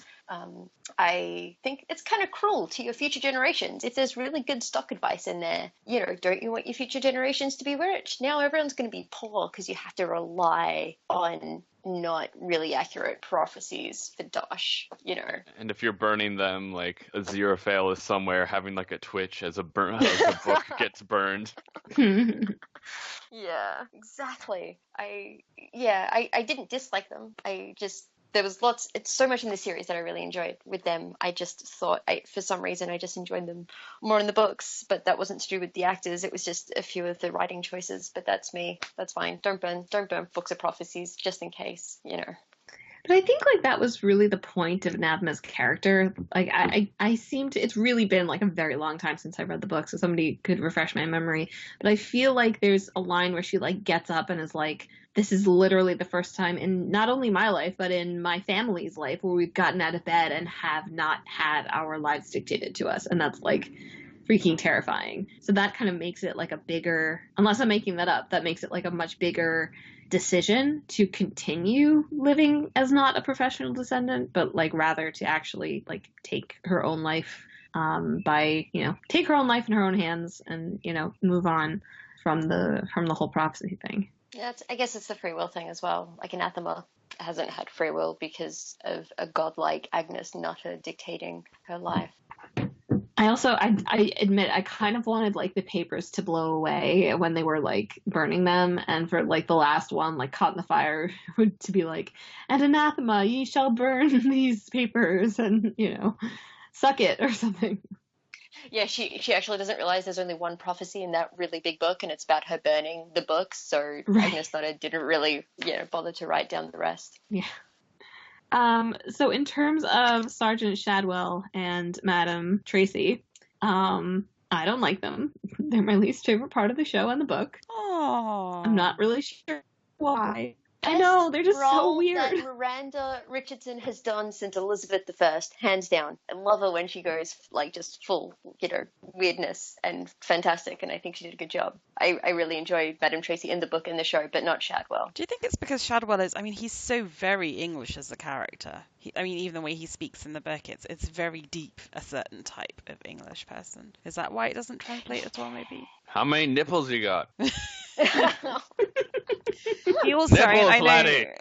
I think it's kind of cruel to your future generations. If there's really good stock advice in there, don't you want your future generations to be rich? Now everyone's going to be poor because you have to rely on not really accurate prophecies for Dosh, And if you're burning them, like Aziraphale is somewhere having like a twitch as the book gets burned. Yeah, exactly. I didn't dislike them. There was it's so much in the series that I really enjoyed with them. I just thought, for some reason, I just enjoyed them more in the books, but that wasn't to do with the actors. It was just a few of the writing choices, but that's me. That's fine. Don't burn books of prophecies just in case, But I think like that was really the point of Anathema's character. Like I seem to, it's really been like a very long time since I read the book, so somebody could refresh my memory. But I feel like there's a line where she like gets up and is like, this is literally the first time in not only my life, but in my family's life where we've gotten out of bed and have not had our lives dictated to us. And that's like freaking terrifying. So that kind of makes it like a bigger, unless I'm making that up, that makes it like a much bigger decision to continue living as not a professional descendant, but like rather to actually like take her own life take her own life in her own hands and move on from the whole prophecy thing. Yeah, I guess it's the free will thing as well. Like Anathema hasn't had free will because of a godlike Agnes Nutter dictating her life. I admit I kind of wanted like the papers to blow away when they were like burning them, and for like the last one, like caught in the fire, to be like, and Anathema, ye shall burn these papers, and suck it or something. Yeah, she actually doesn't realize there's only one prophecy in that really big book, and it's about her burning the book. So right. Agnes Nutter didn't really bother to write down the rest. Yeah. So in terms of Sergeant Shadwell and Madame Tracy, I don't like them. They're my least favorite part of the show and the book. Aww. I'm not really sure why. I know, they're just so weird. That Miranda Richardson has done since Elizabeth I, hands down. I love her when she goes like just full, weirdness and fantastic, and I think she did a good job. I really enjoy Madame Tracy in the book and the show, but not Shadwell. Do you think it's because Shadwell is, he's so very English as a character. Even the way he speaks in the book, it's very deep, a certain type of English person. Is that why it doesn't translate at all, maybe? How many nipples you got? He also, nipples,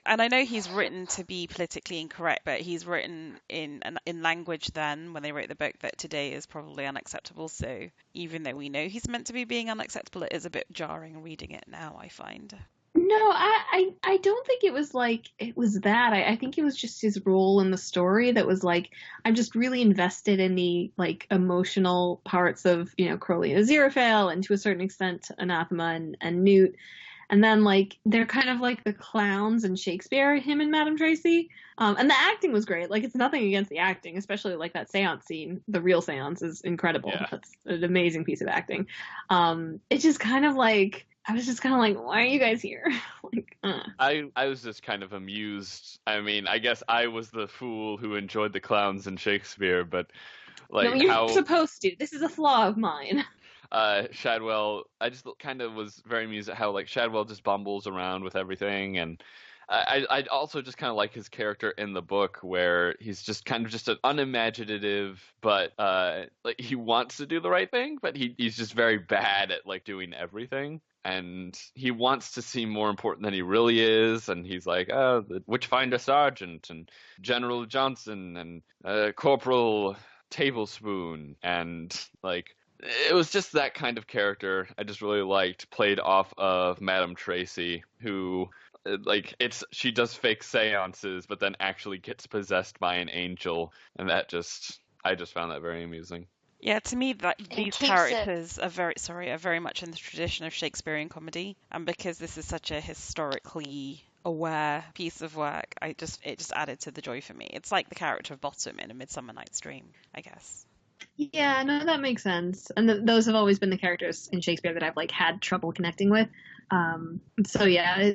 I know he's written to be politically incorrect, but he's written in language then, when they wrote the book, that today is probably unacceptable. So even though we know he's meant to be being unacceptable, it is a bit jarring reading it now, I find. No, I don't think it was like it was that. I think it was just his role in the story that was like, I'm just really invested in the like emotional parts of, Crowley and Aziraphale, and to a certain extent Anathema and Newt. And then like they're kind of like the clowns in Shakespeare, him and Madame Tracy. And the acting was great. Like, it's nothing against the acting, especially like that seance scene. The real seance is incredible. Yeah. That's an amazing piece of acting. It's just kind of like, I was just kind of like, why are you guys here? I was just kind of amused. I mean, I guess I was the fool who enjoyed the clowns in Shakespeare, but like no, you're how supposed to. This is a flaw of mine. Shadwell, I just kind of was very amused at how like Shadwell just bumbles around with everything, and I also just kind of like his character in the book where he's just kind of just an unimaginative, but like he wants to do the right thing, but he's just very bad at like doing everything. And he wants to seem more important than he really is, and he's like, oh, the Witchfinder Sergeant, and General Johnson, and Corporal Tablespoon, and like, it was just that kind of character I just really liked, played off of Madame Tracy, who, like, she does fake seances, but then actually gets possessed by an angel, and I just found that very amusing. Yeah, to me, these characters are very much in the tradition of Shakespearean comedy, and because this is such a historically aware piece of work, it just added to the joy for me. It's like the character of Bottom in A Midsummer Night's Dream, I guess. Yeah, no, that makes sense. And those have always been the characters in Shakespeare that I've like had trouble connecting with. So yeah,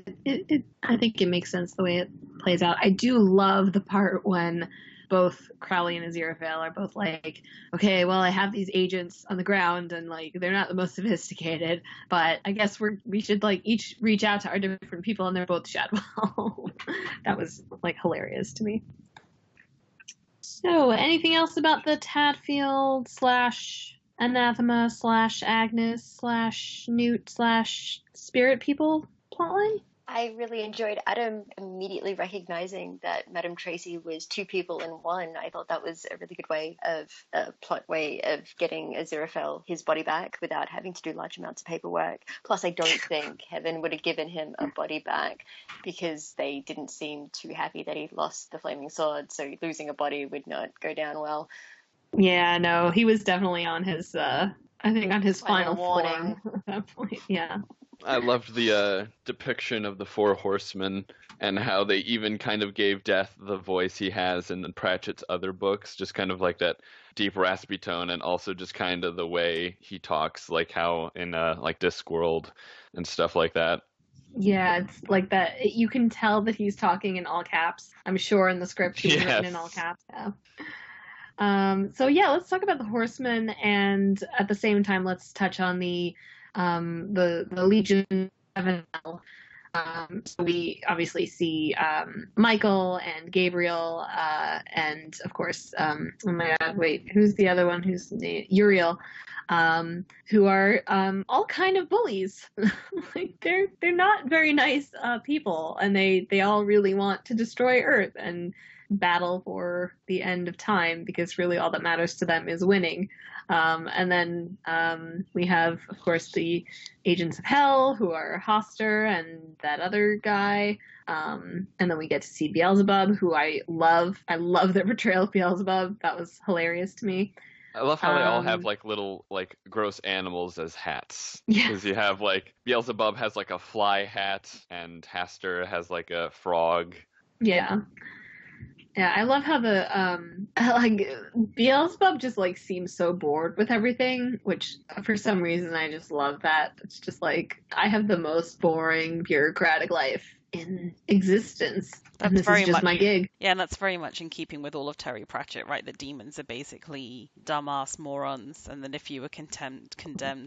I think it makes sense the way it plays out. I do love the part when both Crowley and Aziraphale are both like, okay, well, I have these agents on the ground and like they're not the most sophisticated, but I guess we should like each reach out to our different people, and they're both Shadwell. That was like hilarious to me. So, anything else about the Tadfield / Anathema / Agnes / Newt / Spirit People plotline? I really enjoyed Adam immediately recognizing that Madame Tracy was two people in one. I thought that was a really good plot way of getting Aziraphale his body back without having to do large amounts of paperwork. Plus, I don't think Heaven would have given him a body back because they didn't seem too happy that he lost the flaming sword. So losing a body would not go down well. Yeah, no, he was definitely on his, I think on his final warning form at that point. Yeah. I loved the depiction of the Four Horsemen and how they even kind of gave Death the voice he has in Pratchett's other books, just kind of like that deep raspy tone, and also just kind of the way he talks, like how in like Discworld and stuff like that. Yeah, it's like that. You can tell that he's talking in all caps. I'm sure in the script he's written in all caps. Yeah. So yeah, let's talk about the Horsemen, and at the same time, let's touch on the Legion of Hell. So we obviously see Michael and Gabriel, and of course, oh my God, wait, who's the other one? Who's Uriel? Who are all kind of bullies. Like they're not very nice people, and they all really want to destroy Earth and battle for the end of time, because really all that matters to them is winning. And then we have, of course, the Agents of Hell, who are Hoster and that other guy. And then we get to see Beelzebub, who I love. I love their portrayal of Beelzebub. That was hilarious to me. I love how they all have like little like gross animals as hats. Yeah. Because you have like Beelzebub has like a fly hat, and Haster has like a frog. Yeah. Yeah, I love how like Beelzebub just like seems so bored with everything, which for some reason I just love that. It's just like, I have the most boring bureaucratic life in existence. And this is just my gig. Yeah, and that's very much in keeping with all of Terry Pratchett, right? The demons are basically dumbass morons, and then if you were condemned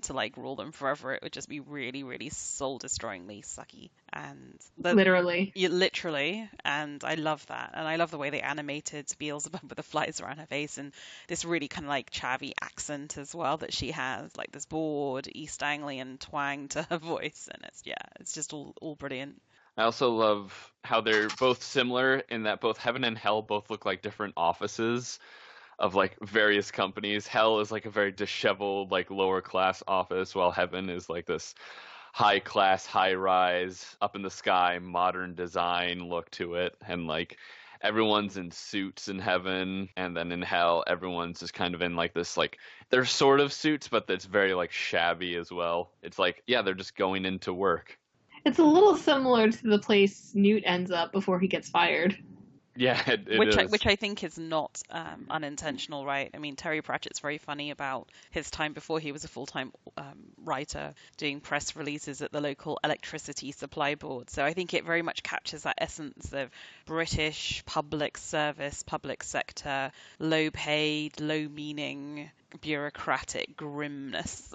to like rule them forever, it would just be really, really soul-destroyingly sucky. And literally, and I love that, and I love the way they animated Beelzebub with the flies around her face, and this really kind of like chavvy accent as well that she has, like this bored East Anglian twang to her voice, and it's just all brilliant. I also love how they're both similar in that both Heaven and Hell both look like different offices of like various companies. Hell is like a very disheveled, like lower class office, while Heaven is like this high class, high rise, up in the sky, modern design look to it. And like everyone's in suits in Heaven, and then in Hell, everyone's just kind of in like this, like they're sort of suits, but it's very like shabby as well. It's like, yeah, they're just going into work. It's a little similar to the place Newt ends up before he gets fired. Yeah, it is. Which I think is not unintentional, right? I mean, Terry Pratchett's very funny about his time before he was a full-time writer, doing press releases at the local electricity supply board. So I think it very much captures that essence of British public service, public sector, low-paid, low-meaning, bureaucratic grimness.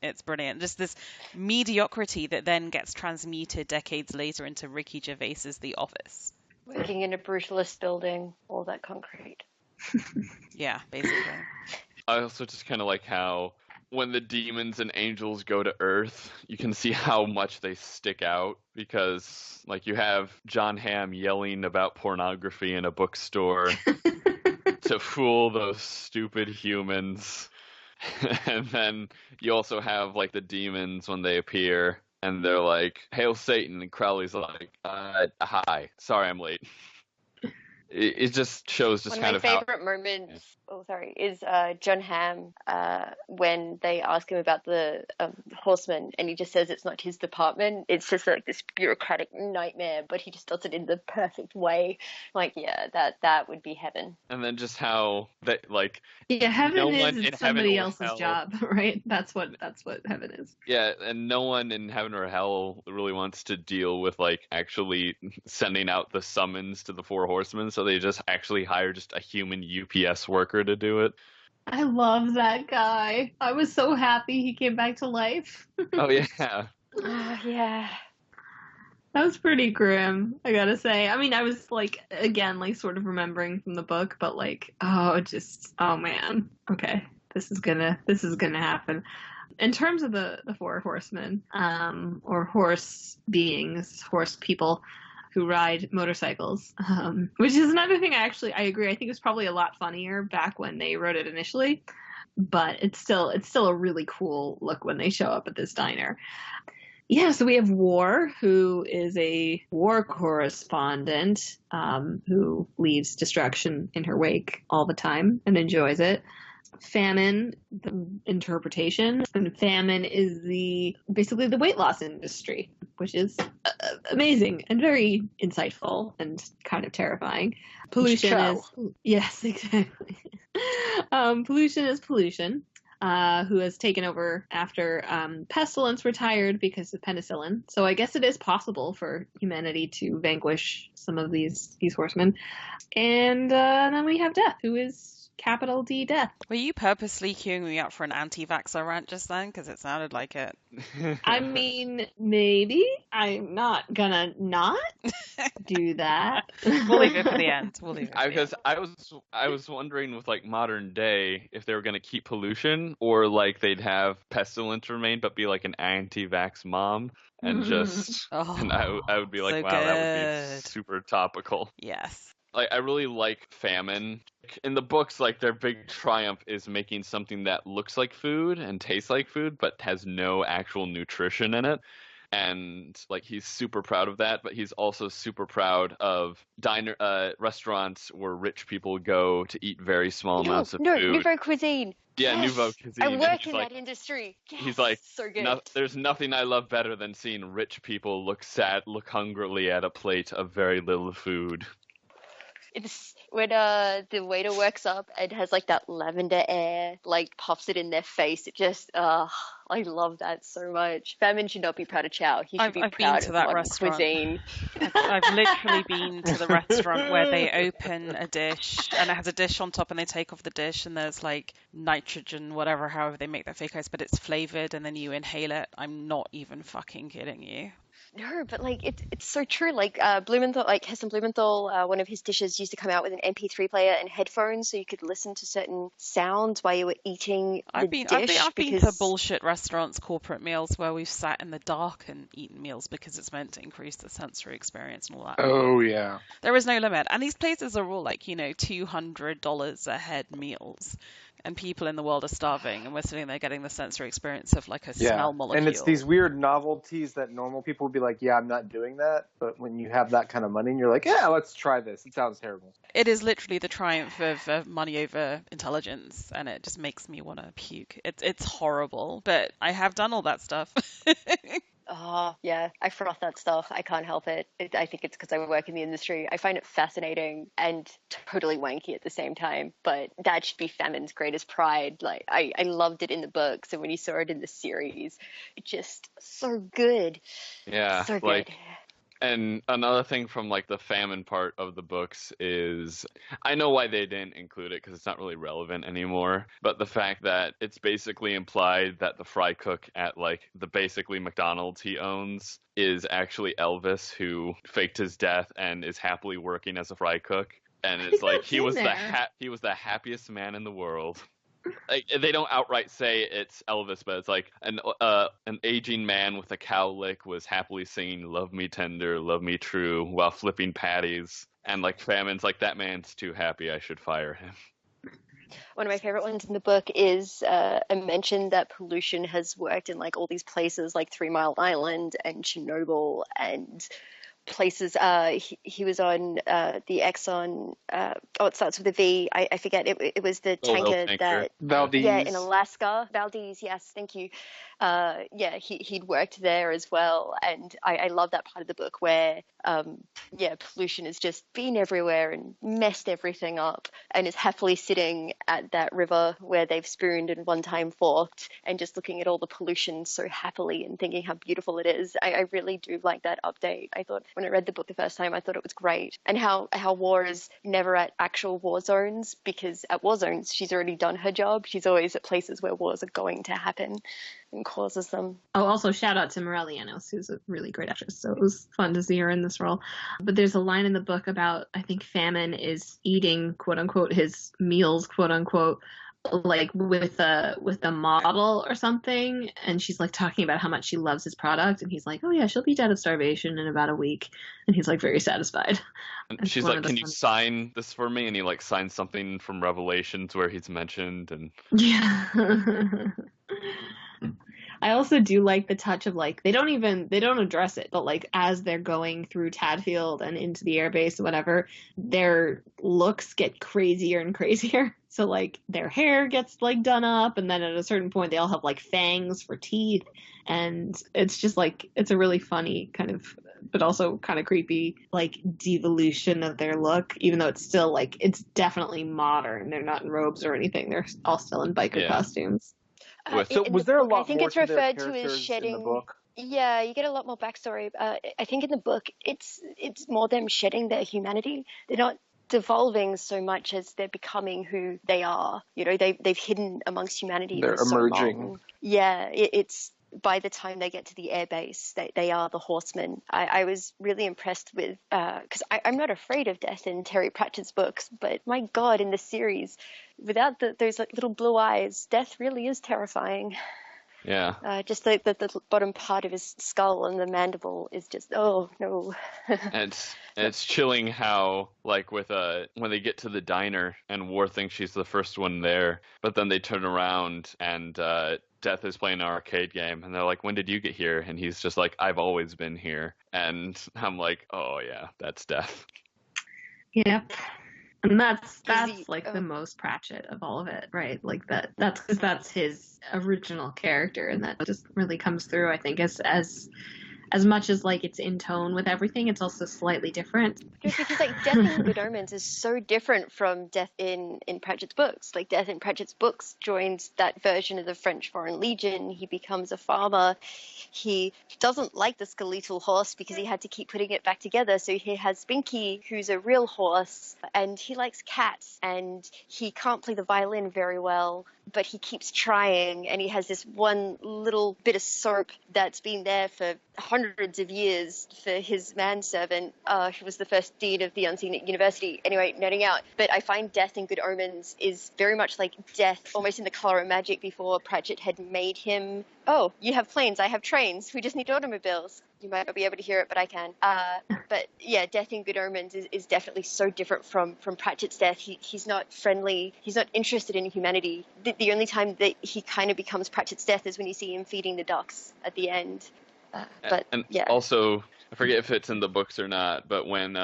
It's brilliant. Just this mediocrity that then gets transmuted decades later into Ricky Gervais's The Office. Working in a brutalist building, all that concrete. Yeah, basically. I also just kind of like how when the demons and angels go to Earth, you can see how much they stick out, because like you have John Hamm yelling about pornography in a bookstore to fool those stupid humans. And then you also have like the demons when they appear and they're like, "Hail Satan," and Crowley's like, "Hi, sorry I'm late." It just shows just kind of how... One of my favorite moments, is John Hamm when they ask him about the horseman, and he just says it's not his department. It's just like this bureaucratic nightmare, but he just does it in the perfect way. Like, yeah, that would be heaven. And then just how that, like... Yeah, heaven no is somebody else's job, right? That's what heaven is. Yeah, and no one in heaven or hell really wants to deal with, like, actually sending out the summons to the four horsemen, so they just actually hire just a human UPS worker to do it. I love that guy. I was so happy he came back to life. Oh, yeah. Oh, yeah. That was pretty grim, I gotta say. I mean, I was like, again, like sort of remembering from the book, but like, oh man. Okay, this is gonna happen. In terms of the four horsemen, or horse beings, horse people who ride motorcycles, which is another thing I agree. I think it was probably a lot funnier back when they wrote it initially, but it's still a really cool look when they show up at this diner. Yeah, so we have War, who is a war correspondent who leaves destruction in her wake all the time and enjoys it. Famine, the interpretation, and famine is basically the weight loss industry, which is amazing and very insightful and kind of terrifying. Pollution is, yes, exactly. Pollution is pollution. Who has taken over after Pestilence retired because of penicillin. So I guess it is possible for humanity to vanquish some of these horsemen. And then we have Death, who is capital D Death. Were you purposely queuing me up for an anti-vaxxer rant just then? Because it sounded like it. I mean, maybe. I'm not gonna not do that. We'll leave it for the end. Because I was wondering with like modern day if they were gonna keep pollution or like they'd have pestilence remain but be like an anti-vax mom and just and I would be like, so wow, good. That would be super topical. Yes. Like, I really like famine. In the books, like, their big triumph is making something that looks like food and tastes like food, but has no actual nutrition in it. And, like, he's super proud of that, but he's also super proud of restaurants where rich people go to eat very small amounts of food. Nouveau cuisine. Yeah, yes. Nouveau cuisine. I work in that industry. Yes. He's like, so good. There's nothing I love better than seeing rich people look sad, look hungrily at a plate of very little food. It's when the waiter works up and has like that lavender air, like puffs it in their face. It just, I love that so much. Famine should not be proud of Chow. He should be proud of that restaurant. Cuisine. I've literally been to the restaurant where they open a dish and it has a dish on top and they take off the dish and there's like nitrogen, whatever, however they make that fake ice, but it's flavored and then you inhale it. I'm not even fucking kidding you. No, but like it's so true. Like Blumenthal, like Heston Blumenthal, one of his dishes used to come out with an MP3 player and headphones, so you could listen to certain sounds while you were eating the dish. I've been to bullshit restaurants, corporate meals where we've sat in the dark and eaten meals because it's meant to increase the sensory experience and all that. Oh yeah. There is no limit, and these places are all like $200 a head meals. And people in the world are starving, and we're sitting there getting the sensory experience of like a smell molecule. And it's these weird novelties that normal people would be like, yeah, I'm not doing that. But when you have that kind of money and you're like, yeah, let's try this. It sounds terrible. It is literally the triumph of money over intelligence, and it just makes me want to puke. It's horrible, but I have done all that stuff. Oh, yeah, I froth that stuff. I can't help it. I think it's because I work in the industry. I find it fascinating and totally wanky at the same time, but that should be Famine's greatest pride. Like, I loved it in the books, and when you saw it in the series, it's just so good. Yeah, So like, good. and another thing from like the famine part of the books is I know why they didn't include it because it's not really relevant anymore, but the fact that it's basically implied that the fry cook at like the basically McDonald's he owns is actually Elvis, who faked his death and is happily working as a fry cook. And it's like he was the happiest man in the world. Like, they don't outright say it's Elvis, but it's like an aging man with a cowlick was happily singing "Love Me Tender, Love Me True" while flipping patties, and like Famine's like, that man's too happy, I should fire him. One of my favorite ones in the book is a mention that pollution has worked in like all these places like 3 Mile Island and Chernobyl and places. He was on the Exxon. It starts with a V. I forget. It was the tanker that Valdez. Yeah, in Alaska. Valdez. Yes, thank you. He'd worked there as well, and I love that part of the book where pollution has just been everywhere and messed everything up, and is happily sitting at that river where they've spooned and one time forked, and just looking at all the pollution so happily and thinking how beautiful it is. I really do like that update. I thought when I read the book the first time, I thought it was great, and how war is never at actual war zones, because at war zones she's already done her job. She's always at places where wars are going to happen and causes them. Oh, also shout out to Morelianos, who's a really great actress. So it was fun to see her in this role. But there's a line in the book about, I think Famine is eating, quote unquote, his meals, quote unquote, like with a model or something, and she's like talking about how much she loves his product, and he's like, oh yeah, she'll be dead of starvation in about a week, and he's like very satisfied. And she's like, can you sign this for me? And he like signs something from Revelations where he's mentioned, and yeah. I also do like the touch of like they don't address it, but like as they're going through Tadfield and into the airbase or whatever, their looks get crazier and crazier. So like their hair gets like done up, and then at a certain point they all have like fangs for teeth, and it's just like it's a really funny kind of, but also kind of creepy like devolution of their look, even though it's still like it's definitely modern. They're not in robes or anything. They're all still in biker costumes. So was there a lot I think more it's to their referred to characters as shedding. in the book? Yeah, you get a lot more backstory. I think in the book, it's more them shedding their humanity. They're not devolving so much as they're becoming who they are. You know, they've hidden amongst humanity. They're for so emerging. long. Yeah, it's by the time they get to the airbase, they are the horsemen. I was really impressed with, because I'm not afraid of death in Terry Pratchett's books, but my God, in the series, without those like little blue eyes, death really is terrifying. yeah. Just the bottom part of his skull and the mandible is just, oh no. And it's chilling how, like, with when they get to the diner and War thinks she's the first one there, but then they turn around and Death is playing an arcade game, and they're like, when did you get here? And he's just like, I've always been here. And I'm like, oh yeah, that's Death. Yep. And that's like the most Pratchett of all of it, right? Like that's his original character, and that just really comes through, I think, as much as like it's in tone with everything, it's also slightly different. Because like Death in Good Omens is so different from Death in Pratchett's books. Like Death in Pratchett's books joins that version of the French Foreign Legion. He becomes a farmer. He doesn't like the skeletal horse because he had to keep putting it back together. So he has Spinky, who's a real horse, and he likes cats, and he can't play the violin very well, but he keeps trying, and he has this one little bit of soap that's been there for hundreds of years for his manservant, who was the first dean of the Unseen at University. Anyway, nerding out. But I find Death in Good Omens is very much like Death, almost in the color of magic before Pratchett had made him, oh, you have planes, I have trains, we just need automobiles. You might not be able to hear it, but I can. But yeah, Death in Good Omens is definitely so different from Pratchett's Death. He's not friendly. He's not interested in humanity. The only time that he kind of becomes Pratchett's Death is when you see him feeding the ducks at the end. And also, I forget if it's in the books or not, but when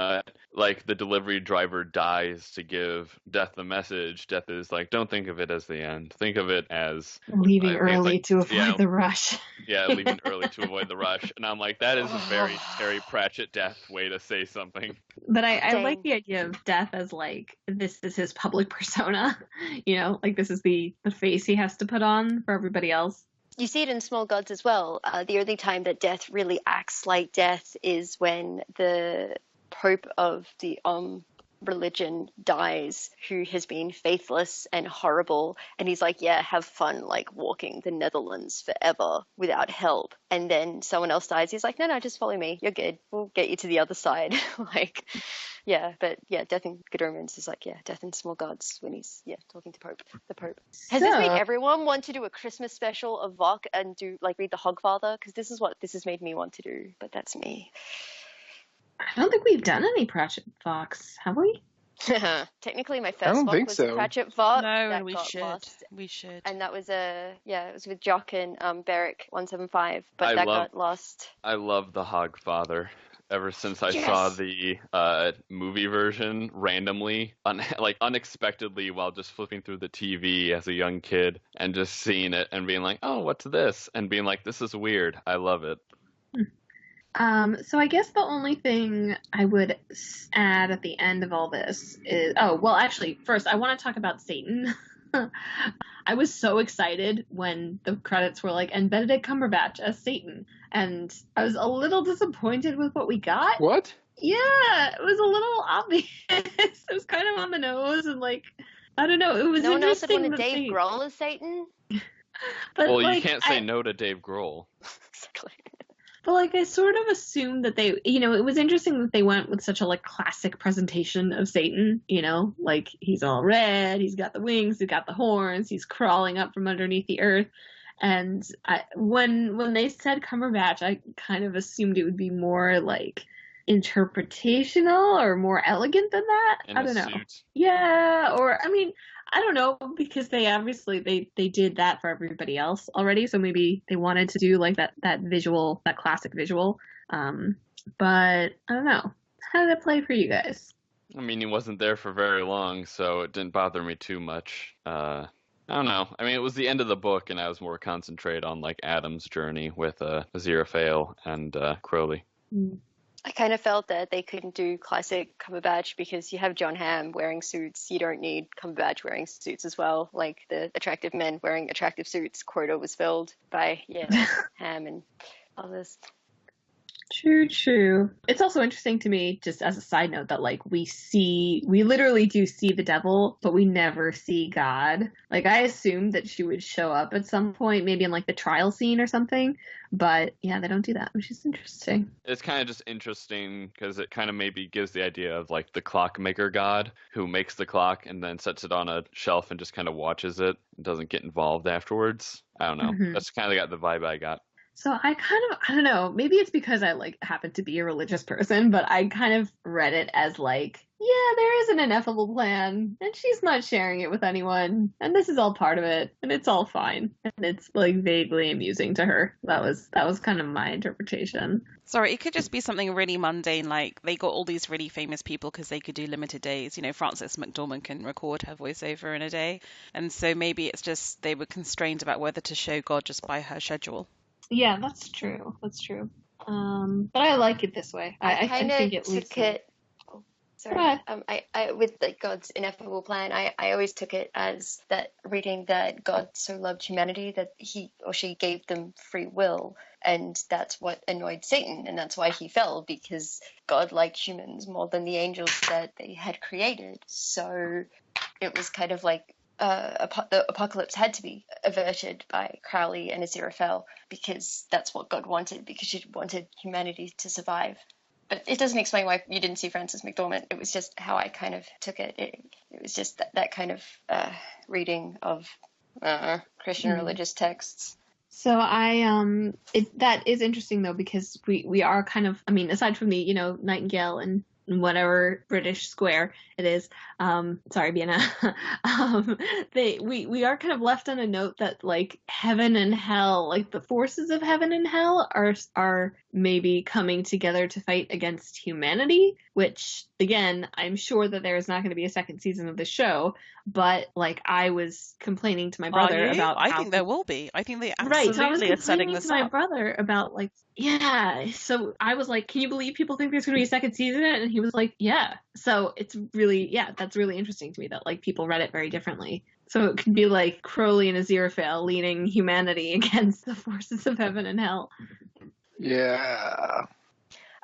like the delivery driver dies to give Death the message, Death is like, don't think of it as the end. Think of it as leaving early like, to avoid the rush. Yeah, leaving early to avoid the rush. And I'm like, that is a very Terry Pratchett Death way to say something. But I like the idea of Death as like, this is his public persona. You know, like this is the face he has to put on for everybody else. You see it in Small Gods as well. The only time that Death really acts like Death is when the Pope of the religion dies, who has been faithless and horrible, and he's like, yeah, have fun like walking the Netherlands forever without help. And then someone else dies, he's like, no, just follow me, you're good, we'll get you to the other side. Like, yeah, but yeah, Death in Good Omens is like, yeah, Death in Small Gods when he's talking to the Pope. Has this made everyone want to do a Christmas special of Voc and do like read the Hogfather? Because this is what this has made me want to do, but that's me. I don't think we've done any Pratchett Vox, have we? Technically, my first Voc was Pratchett Voc. No, we should. Lost. We should. And that was it was with Jock and Beric 175, but got lost. I love the Hogfather. Ever since I saw the movie version randomly, unexpectedly, while just flipping through the TV as a young kid and just seeing it and being like, oh, what's this? And being like, this is weird. I love it. So I guess the only thing I would add at the end of all this is, actually, first I want to talk about Satan. I was so excited when the credits were like, and Benedict Cumberbatch as Satan, and I was a little disappointed with what we got. What? Yeah, it was a little obvious. It was kind of on the nose, and like, I don't know, it was no one else interesting. would want Dave Grohl as Satan? But, well, you can't say no to Dave Grohl. Exactly. But, like, I sort of assumed that they, it was interesting that they went with such a, like, classic presentation of Satan, like, he's all red, he's got the wings, he's got the horns, he's crawling up from underneath the earth. And when they said Cumberbatch, I kind of assumed it would be more, like, interpretational or more elegant than that. I don't know. Suit. Yeah, or, I don't know, because they obviously, they did that for everybody else already, so maybe they wanted to do, like, that visual, that classic visual. But, I don't know. How did it play for you guys? I mean, he wasn't there for very long, so it didn't bother me too much. I don't know. I mean, it was the end of the book, and I was more concentrated on, like, Adam's journey with Aziraphale and Crowley. I kind of felt that they couldn't do classic Cumberbatch because you have John Hamm wearing suits. You don't need Cumberbatch wearing suits as well. Like the attractive men wearing attractive suits quota was filled by, Hamm and others. True. It's also interesting to me, just as a side note, that like we literally do see the devil, but we never see God. Like I assumed that she would show up at some point, maybe in like the trial scene or something. But yeah, they don't do that, which is interesting. It's kind of just interesting because it kind of maybe gives the idea of like the clockmaker god who makes the clock and then sets it on a shelf and just kind of watches it and doesn't get involved afterwards. I don't know. That's kind of got the vibe I got. So I don't know, maybe it's because I like happen to be a religious person, but I kind of read it as like, yeah, there is an ineffable plan and she's not sharing it with anyone and this is all part of it and it's all fine and it's like vaguely amusing to her. That was kind of my interpretation. Sorry, it could just be something really mundane, like they got all these really famous people because they could do limited days. Frances McDormand can record her voiceover in a day, and so maybe it's just they were constrained about whether to show God just by her schedule. Yeah, that's true. But I like it this way. I think it leaves it. Sorry. I with like God's ineffable plan, I always took it as that reading that God so loved humanity that he or she gave them free will, and that's what annoyed Satan, and that's why he fell, because God liked humans more than the angels that they had created. So it was kind of like the apocalypse had to be averted by Crowley and Aziraphale because that's what God wanted, because she wanted humanity to survive. But it doesn't explain why you didn't see Frances McDormand. It was just how I kind of took it. It was just that kind of reading of Christian religious texts. So that is interesting though, because we are kind of, aside from the, Nightingale and whatever British square it is, sorry Vienna, we are kind of left on a note that like heaven and hell, like the forces of heaven and hell are maybe coming together to fight against humanity, which, again, I'm sure that there is not going to be a second season of the show, but, like, I was complaining to my brother about I think there will be. I think they absolutely right, so I was are setting complaining this to my up. brother about, like, yeah, so I was like, can you believe people think there's going to be a second season? And he was like, yeah. So it's really, yeah, that's really interesting to me that, like, people read it very differently. So it could be like Crowley and Aziraphale leading humanity against the forces of heaven and hell. Yeah.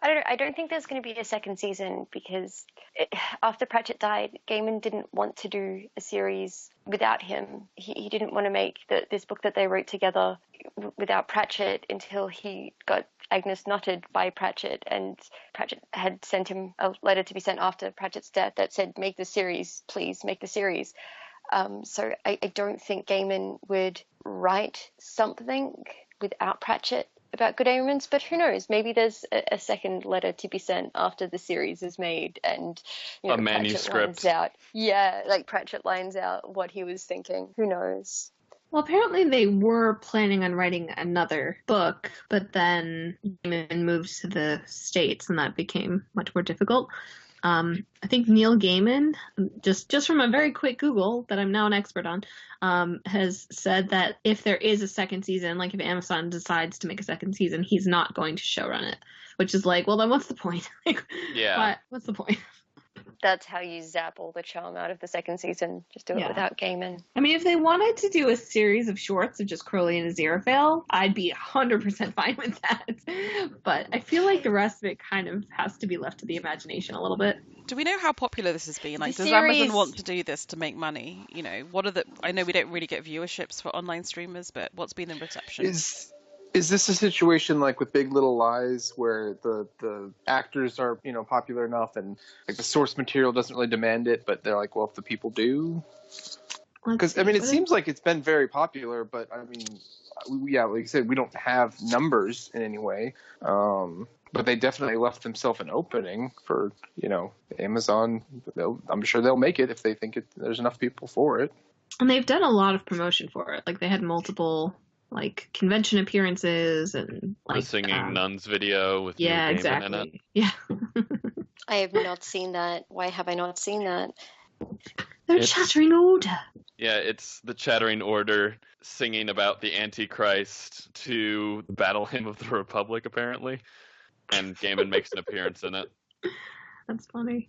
I don't think there's going to be a second season because after Pratchett died, Gaiman didn't want to do a series without him. He didn't want to make this book that they wrote together without Pratchett until he got Agnes knotted by Pratchett, and Pratchett had sent him a letter to be sent after Pratchett's death that said, make the series, please, make the series. So I don't think Gaiman would write something without Pratchett about Good Omens, but who knows? Maybe there's a second letter to be sent after the series is made, and a manuscript. Pratchett lines out what he was thinking. Who knows? Well, apparently they were planning on writing another book, but then Gaiman moved to the States, and that became much more difficult. I think Neil Gaiman, just from a very quick Google that I'm now an expert on, has said that if there is a second season, like if Amazon decides to make a second season, he's not going to showrun it, which is like, well, then what's the point? What's the point? That's how you zap all the charm out of the second season. Just do it without Gaiman. I mean, if they wanted to do a series of shorts of just Crowley and Aziraphale, I'd be 100% fine with that. But I feel like the rest of it kind of has to be left to the imagination a little bit. Do we know how popular this has been? Like, does Amazon want to do this to make money? You know, I know we don't really get viewerships for online streamers, but what's been the reception? Is this a situation like with Big Little Lies where the actors are, popular enough and like the source material doesn't really demand it, but they're like, well, if the people do? Because, I mean, it seems like it's been very popular, but I mean, like you said, we don't have numbers in any way. But they definitely left themselves an opening for, Amazon. I'm sure they'll make it if they think there's enough people for it. And they've done a lot of promotion for it. Like, they had multiple like convention appearances and like the singing nuns video with exactly in it. Yeah. I have not seen that. Why have I not seen that? The Chattering Order. Yeah, it's the Chattering Order singing about the Antichrist to the Battle Hymn of the Republic, apparently, and Gaiman makes an appearance in it. That's funny.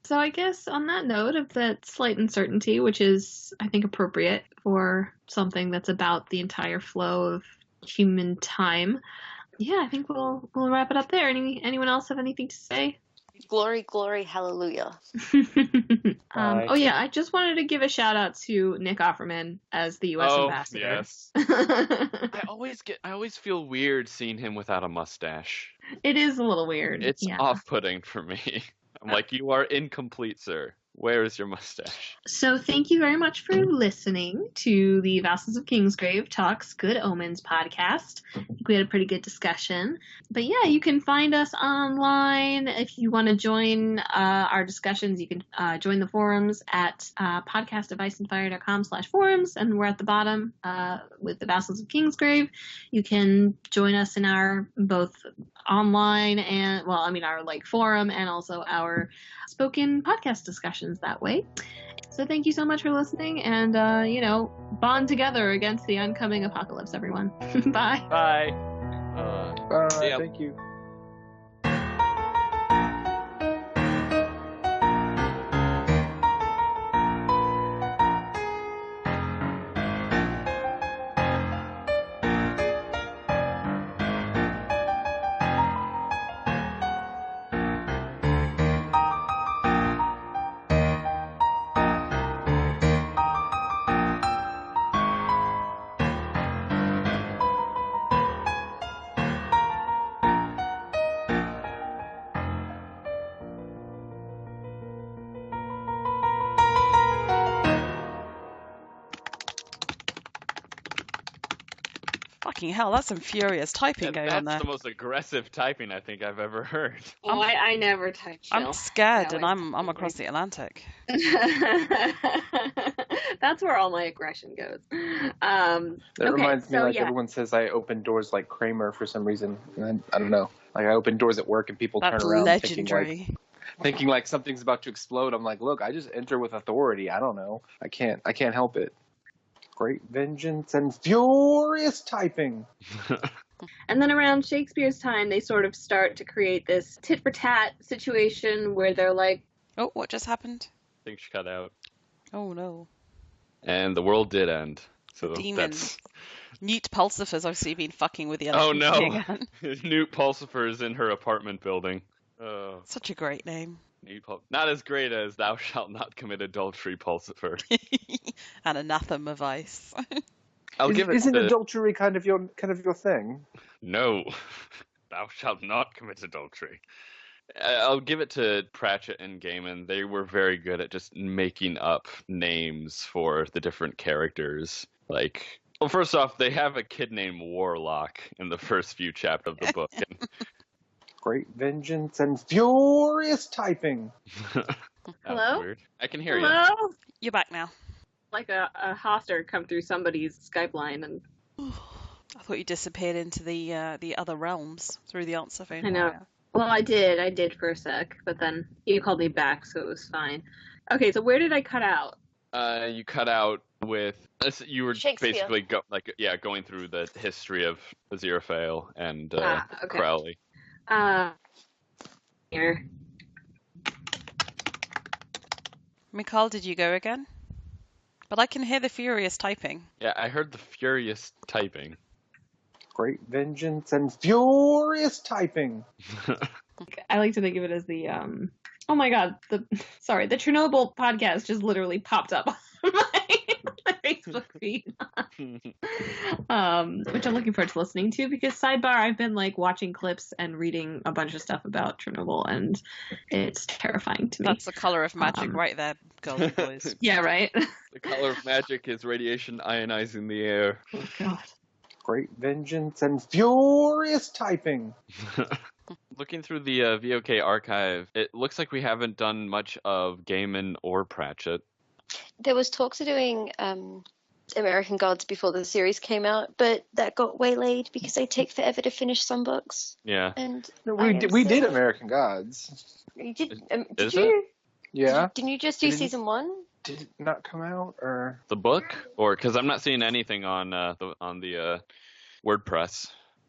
So I guess on that note of that slight uncertainty, which is, I think, appropriate for something that's about the entire flow of human time, yeah, I think we'll wrap it up there. Anyone else have anything to say? Glory, glory, hallelujah. I just wanted to give a shout out to Nick Offerman as the U.S. ambassador. Yes. I always feel weird seeing him without a mustache. It is a little weird. It's off-putting for me. I'm like, you are incomplete, sir. Where is your mustache? So thank you very much for listening to the Vassals of Kingsgrave Talks Good Omens podcast. I think we had a pretty good discussion. But yeah, you can find us online. If you want to join our discussions, you can join the forums at podcastofIceandfire.com/forums, and we're at the bottom with the Vassals of Kingsgrave. You can join us in our both online and, our like forum and also our spoken podcast discussions that way. So thank you so much for listening, and bond together against the oncoming apocalypse, everyone. Bye. Bye. Thank you. Fucking hell, that's some furious typing going on there. That's the most aggressive typing I think I've ever heard. Oh, I never type. I'm scared, and I'm across the Atlantic. That's where all my aggression goes. That reminds me, everyone says I open doors like Kramer for some reason. And I don't know. Like I open doors at work and people That's turn around legendary. thinking like something's about to explode. I'm like, look, I just enter with authority. I don't know. I can't help it. Great vengeance and furious typing. And then around Shakespeare's time, they sort of start to create this tit-for-tat situation where they're like, oh, what just happened? Things cut out. Oh, no. And the world did end. So Demons. Newt Pulsifer's obviously been fucking with the other. Oh, no. Again. Newt Pulsifer's in her apartment building. Oh. Such a great name. Not as great as Thou Shalt Not Commit Adultery, Pulsifer. And Anathema Vice. Isn't adultery kind of your thing? No. Thou shalt not commit adultery. I'll give it to Pratchett and Gaiman. They were very good at just making up names for the different characters. Like, well, first off, they have a kid named Warlock in the first few chapters of the book. Great vengeance and furious typing. Hello? Weird. I can hear you. hello? You're back now. Like a hoster come through somebody's Skype line and I thought you disappeared into the other realms through the answer phone. I know. Well, I did for a sec, but then you called me back, so it was fine. Okay, so where did I cut out? You cut out with you were basically going through the history of Aziraphale and okay. Crowley. Here. Michal, did you go again? But I can hear the furious typing. Yeah, I heard the furious typing. Great vengeance and furious typing. I like to think of it as the oh my god, the Chernobyl podcast just literally popped up on my Facebook feed. Which I'm looking forward to listening to because sidebar, I've been like watching clips and reading a bunch of stuff about Chernobyl and it's terrifying to me. That's the color of magic right there, girls and boys. Yeah, right? The color of magic is radiation ionizing the air. Oh god. Great vengeance and furious typing. Looking through the VOK archive, it looks like we haven't done much of Gaiman or Pratchett. There was talks of doing American Gods before the series came out, but that got waylaid because they take forever to finish some books. Yeah. And we did American Gods. You did? Is did you? it? Yeah. Didn't you just do season 1? Did it not come out or The book, or because I'm not seeing anything on the WordPress.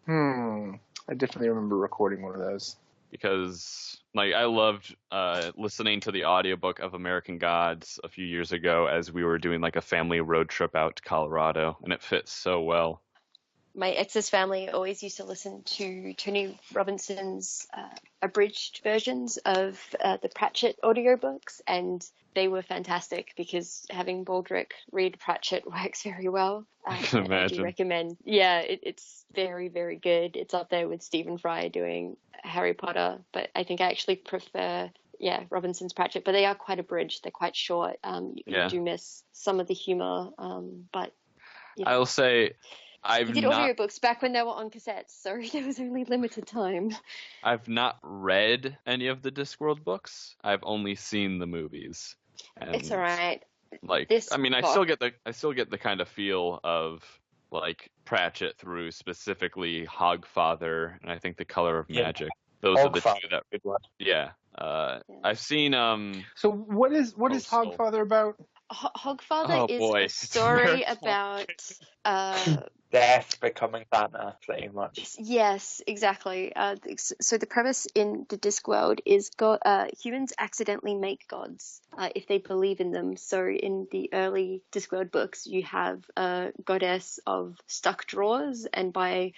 I definitely remember recording one of those. Because I loved listening to the audiobook of American Gods a few years ago as we were doing like a family road trip out to Colorado, and it fits so well. My ex's family always used to listen to Tony Robinson's abridged versions of the Pratchett audiobooks, and they were fantastic because having Baldrick read Pratchett works very well. I can imagine. I do recommend. Yeah, it's very, very good. It's up there with Stephen Fry doing Harry Potter, but I think I actually prefer Robinson's Pratchett, but they are quite abridged. They're quite short. You do miss some of the humor, but I'll say you did audiobooks back when they were on cassettes, so there was only limited time. I've not read any of the Discworld books. I've only seen the movies. And it's all right. I still get the kind of feel of like Pratchett through specifically Hogfather, and I think The Color of Magic. Those are the two that. Good one. Yeah. I've seen. So what is Hogfather about? Hogfather is a story about death becoming Santa, pretty much. Yes, exactly. So the premise in the Discworld is humans accidentally make gods if they believe in them. So in the early Discworld books, you have a goddess of stuck drawers, and by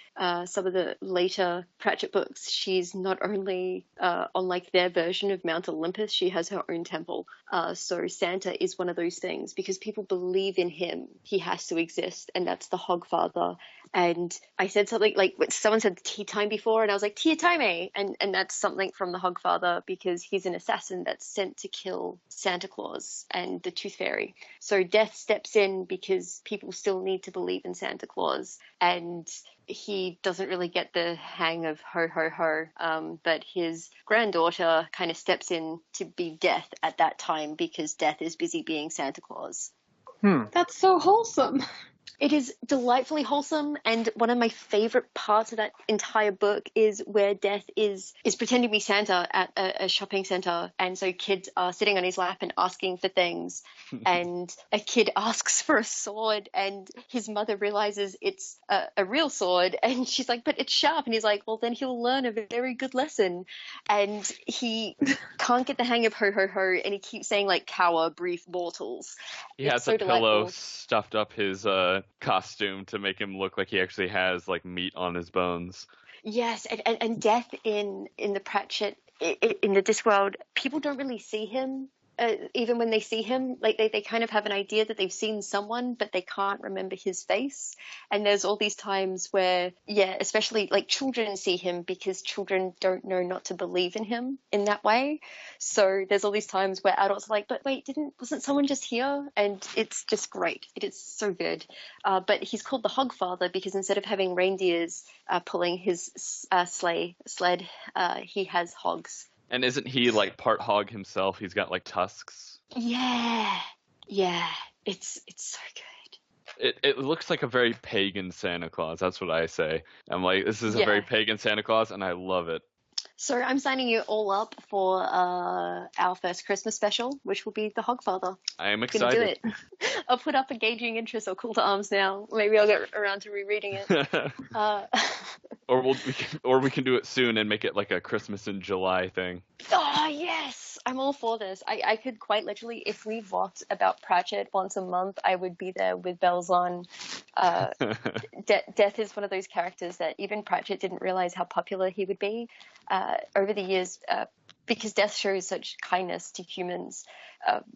some of the later Pratchett books, she's not only on like their version of Mount Olympus, she has her own temple. So Santa is one of those things because people believe in him. He has to exist, and that's the Hogfather. And I said something like, someone said tea time before, and I was like, tea time, and that's something from the Hogfather because he's an assassin that's sent to kill Santa Claus and the Tooth Fairy. So death steps in because people still need to believe in Santa Claus, and he doesn't really get the hang of ho ho ho, but his granddaughter kind of steps in to be Death at that time because Death is busy being Santa Claus. That's so wholesome. It is delightfully wholesome, and one of my favorite parts of that entire book is where Death is pretending to be Santa at a shopping center, and so kids are sitting on his lap and asking for things, and a kid asks for a sword, and his mother realizes it's a real sword, and she's like, but it's sharp, and he's like, well, then he'll learn a very good lesson, and he can't get the hang of ho ho ho, and he keeps saying like cower, brief mortals. He It's has so a pillow delightful. stuffed up his costume to make him look like he actually has like meat on his bones. Yes, and Death in the Pratchett in the Discworld, people don't really see him. Even when they see him, like they kind of have an idea that they've seen someone, but they can't remember his face. And there's all these times where, yeah, especially like children see him because children don't know not to believe in him in that way. So there's all these times where adults are like, but wait, wasn't someone just here? And it's just great. It is so good. But he's called the Hogfather because instead of having reindeers pulling his sled, he has hogs. And isn't he like part hog himself? He's got like tusks. Yeah, it's so good. It looks like a very pagan Santa Claus. That's what I say. I'm like, this is a very pagan Santa Claus, and I love it. So I'm signing you all up for our first Christmas special, which will be the Hogfather. I am Gonna excited. do it. I'll put up Engaging Interest or Call to Arms now. Maybe I'll get around to rereading it. Or we can do it soon and make it like a Christmas in July thing. Oh, yes! I'm all for this. I could quite literally, if we walked about Pratchett once a month, I would be there with bells on. Death is one of those characters that even Pratchett didn't realize how popular he would be. Over the years, because Death shows such kindness to humans.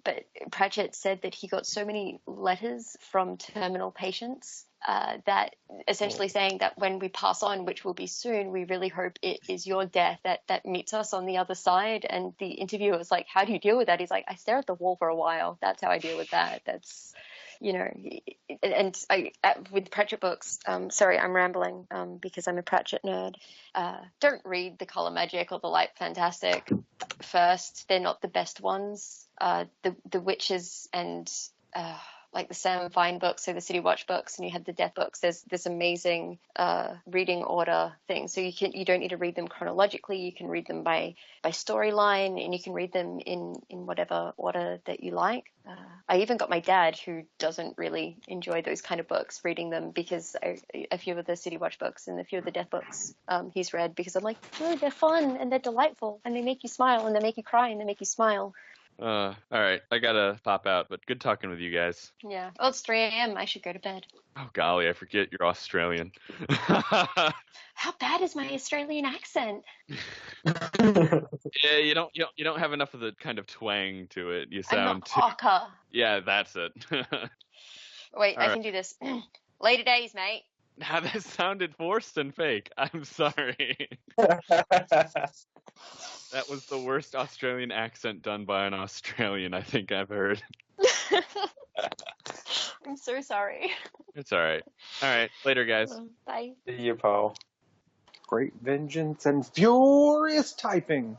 But Pratchett said that he got so many letters from terminal patients that essentially saying that when we pass on, which will be soon, we really hope it is your death that meets us on the other side. And the interviewer was like, how do you deal with that? He's like, I stare at the wall for a while. That's how I deal with that. That's, you know, and with Pratchett books, sorry, I'm rambling because I'm a Pratchett nerd. Don't read The Color Magic or The Light Fantastic first. They're not the best ones. The Witches and like the Sam Fine books, so the City Watch books, and you had the Death books. There's this amazing reading order thing. So you don't need to read them chronologically. You can read them by storyline, and you can read them in whatever order that you like. I even got my dad, who doesn't really enjoy those kind of books, reading them because a few of the City Watch books and a few of the Death books he's read because I'm like, oh, they're fun and they're delightful and they make you smile and they make you cry and they make you smile. All right, I gotta pop out, but good talking with you guys. Yeah. Oh, it's 3 a.m. I should go to bed. Oh golly, I forget you're Australian. How bad is my Australian accent? Yeah, you don't have enough of the kind of twang to it. You sound I'm not Hawker. Yeah, that's it. Wait, All I right. can do this. Later days, mate. Now that sounded forced and fake. I'm sorry. That was the worst Australian accent done by an Australian I think I've heard. I'm so sorry. It's all right. All right, later, guys. Bye. See you, Paul. Great vengeance and furious typing.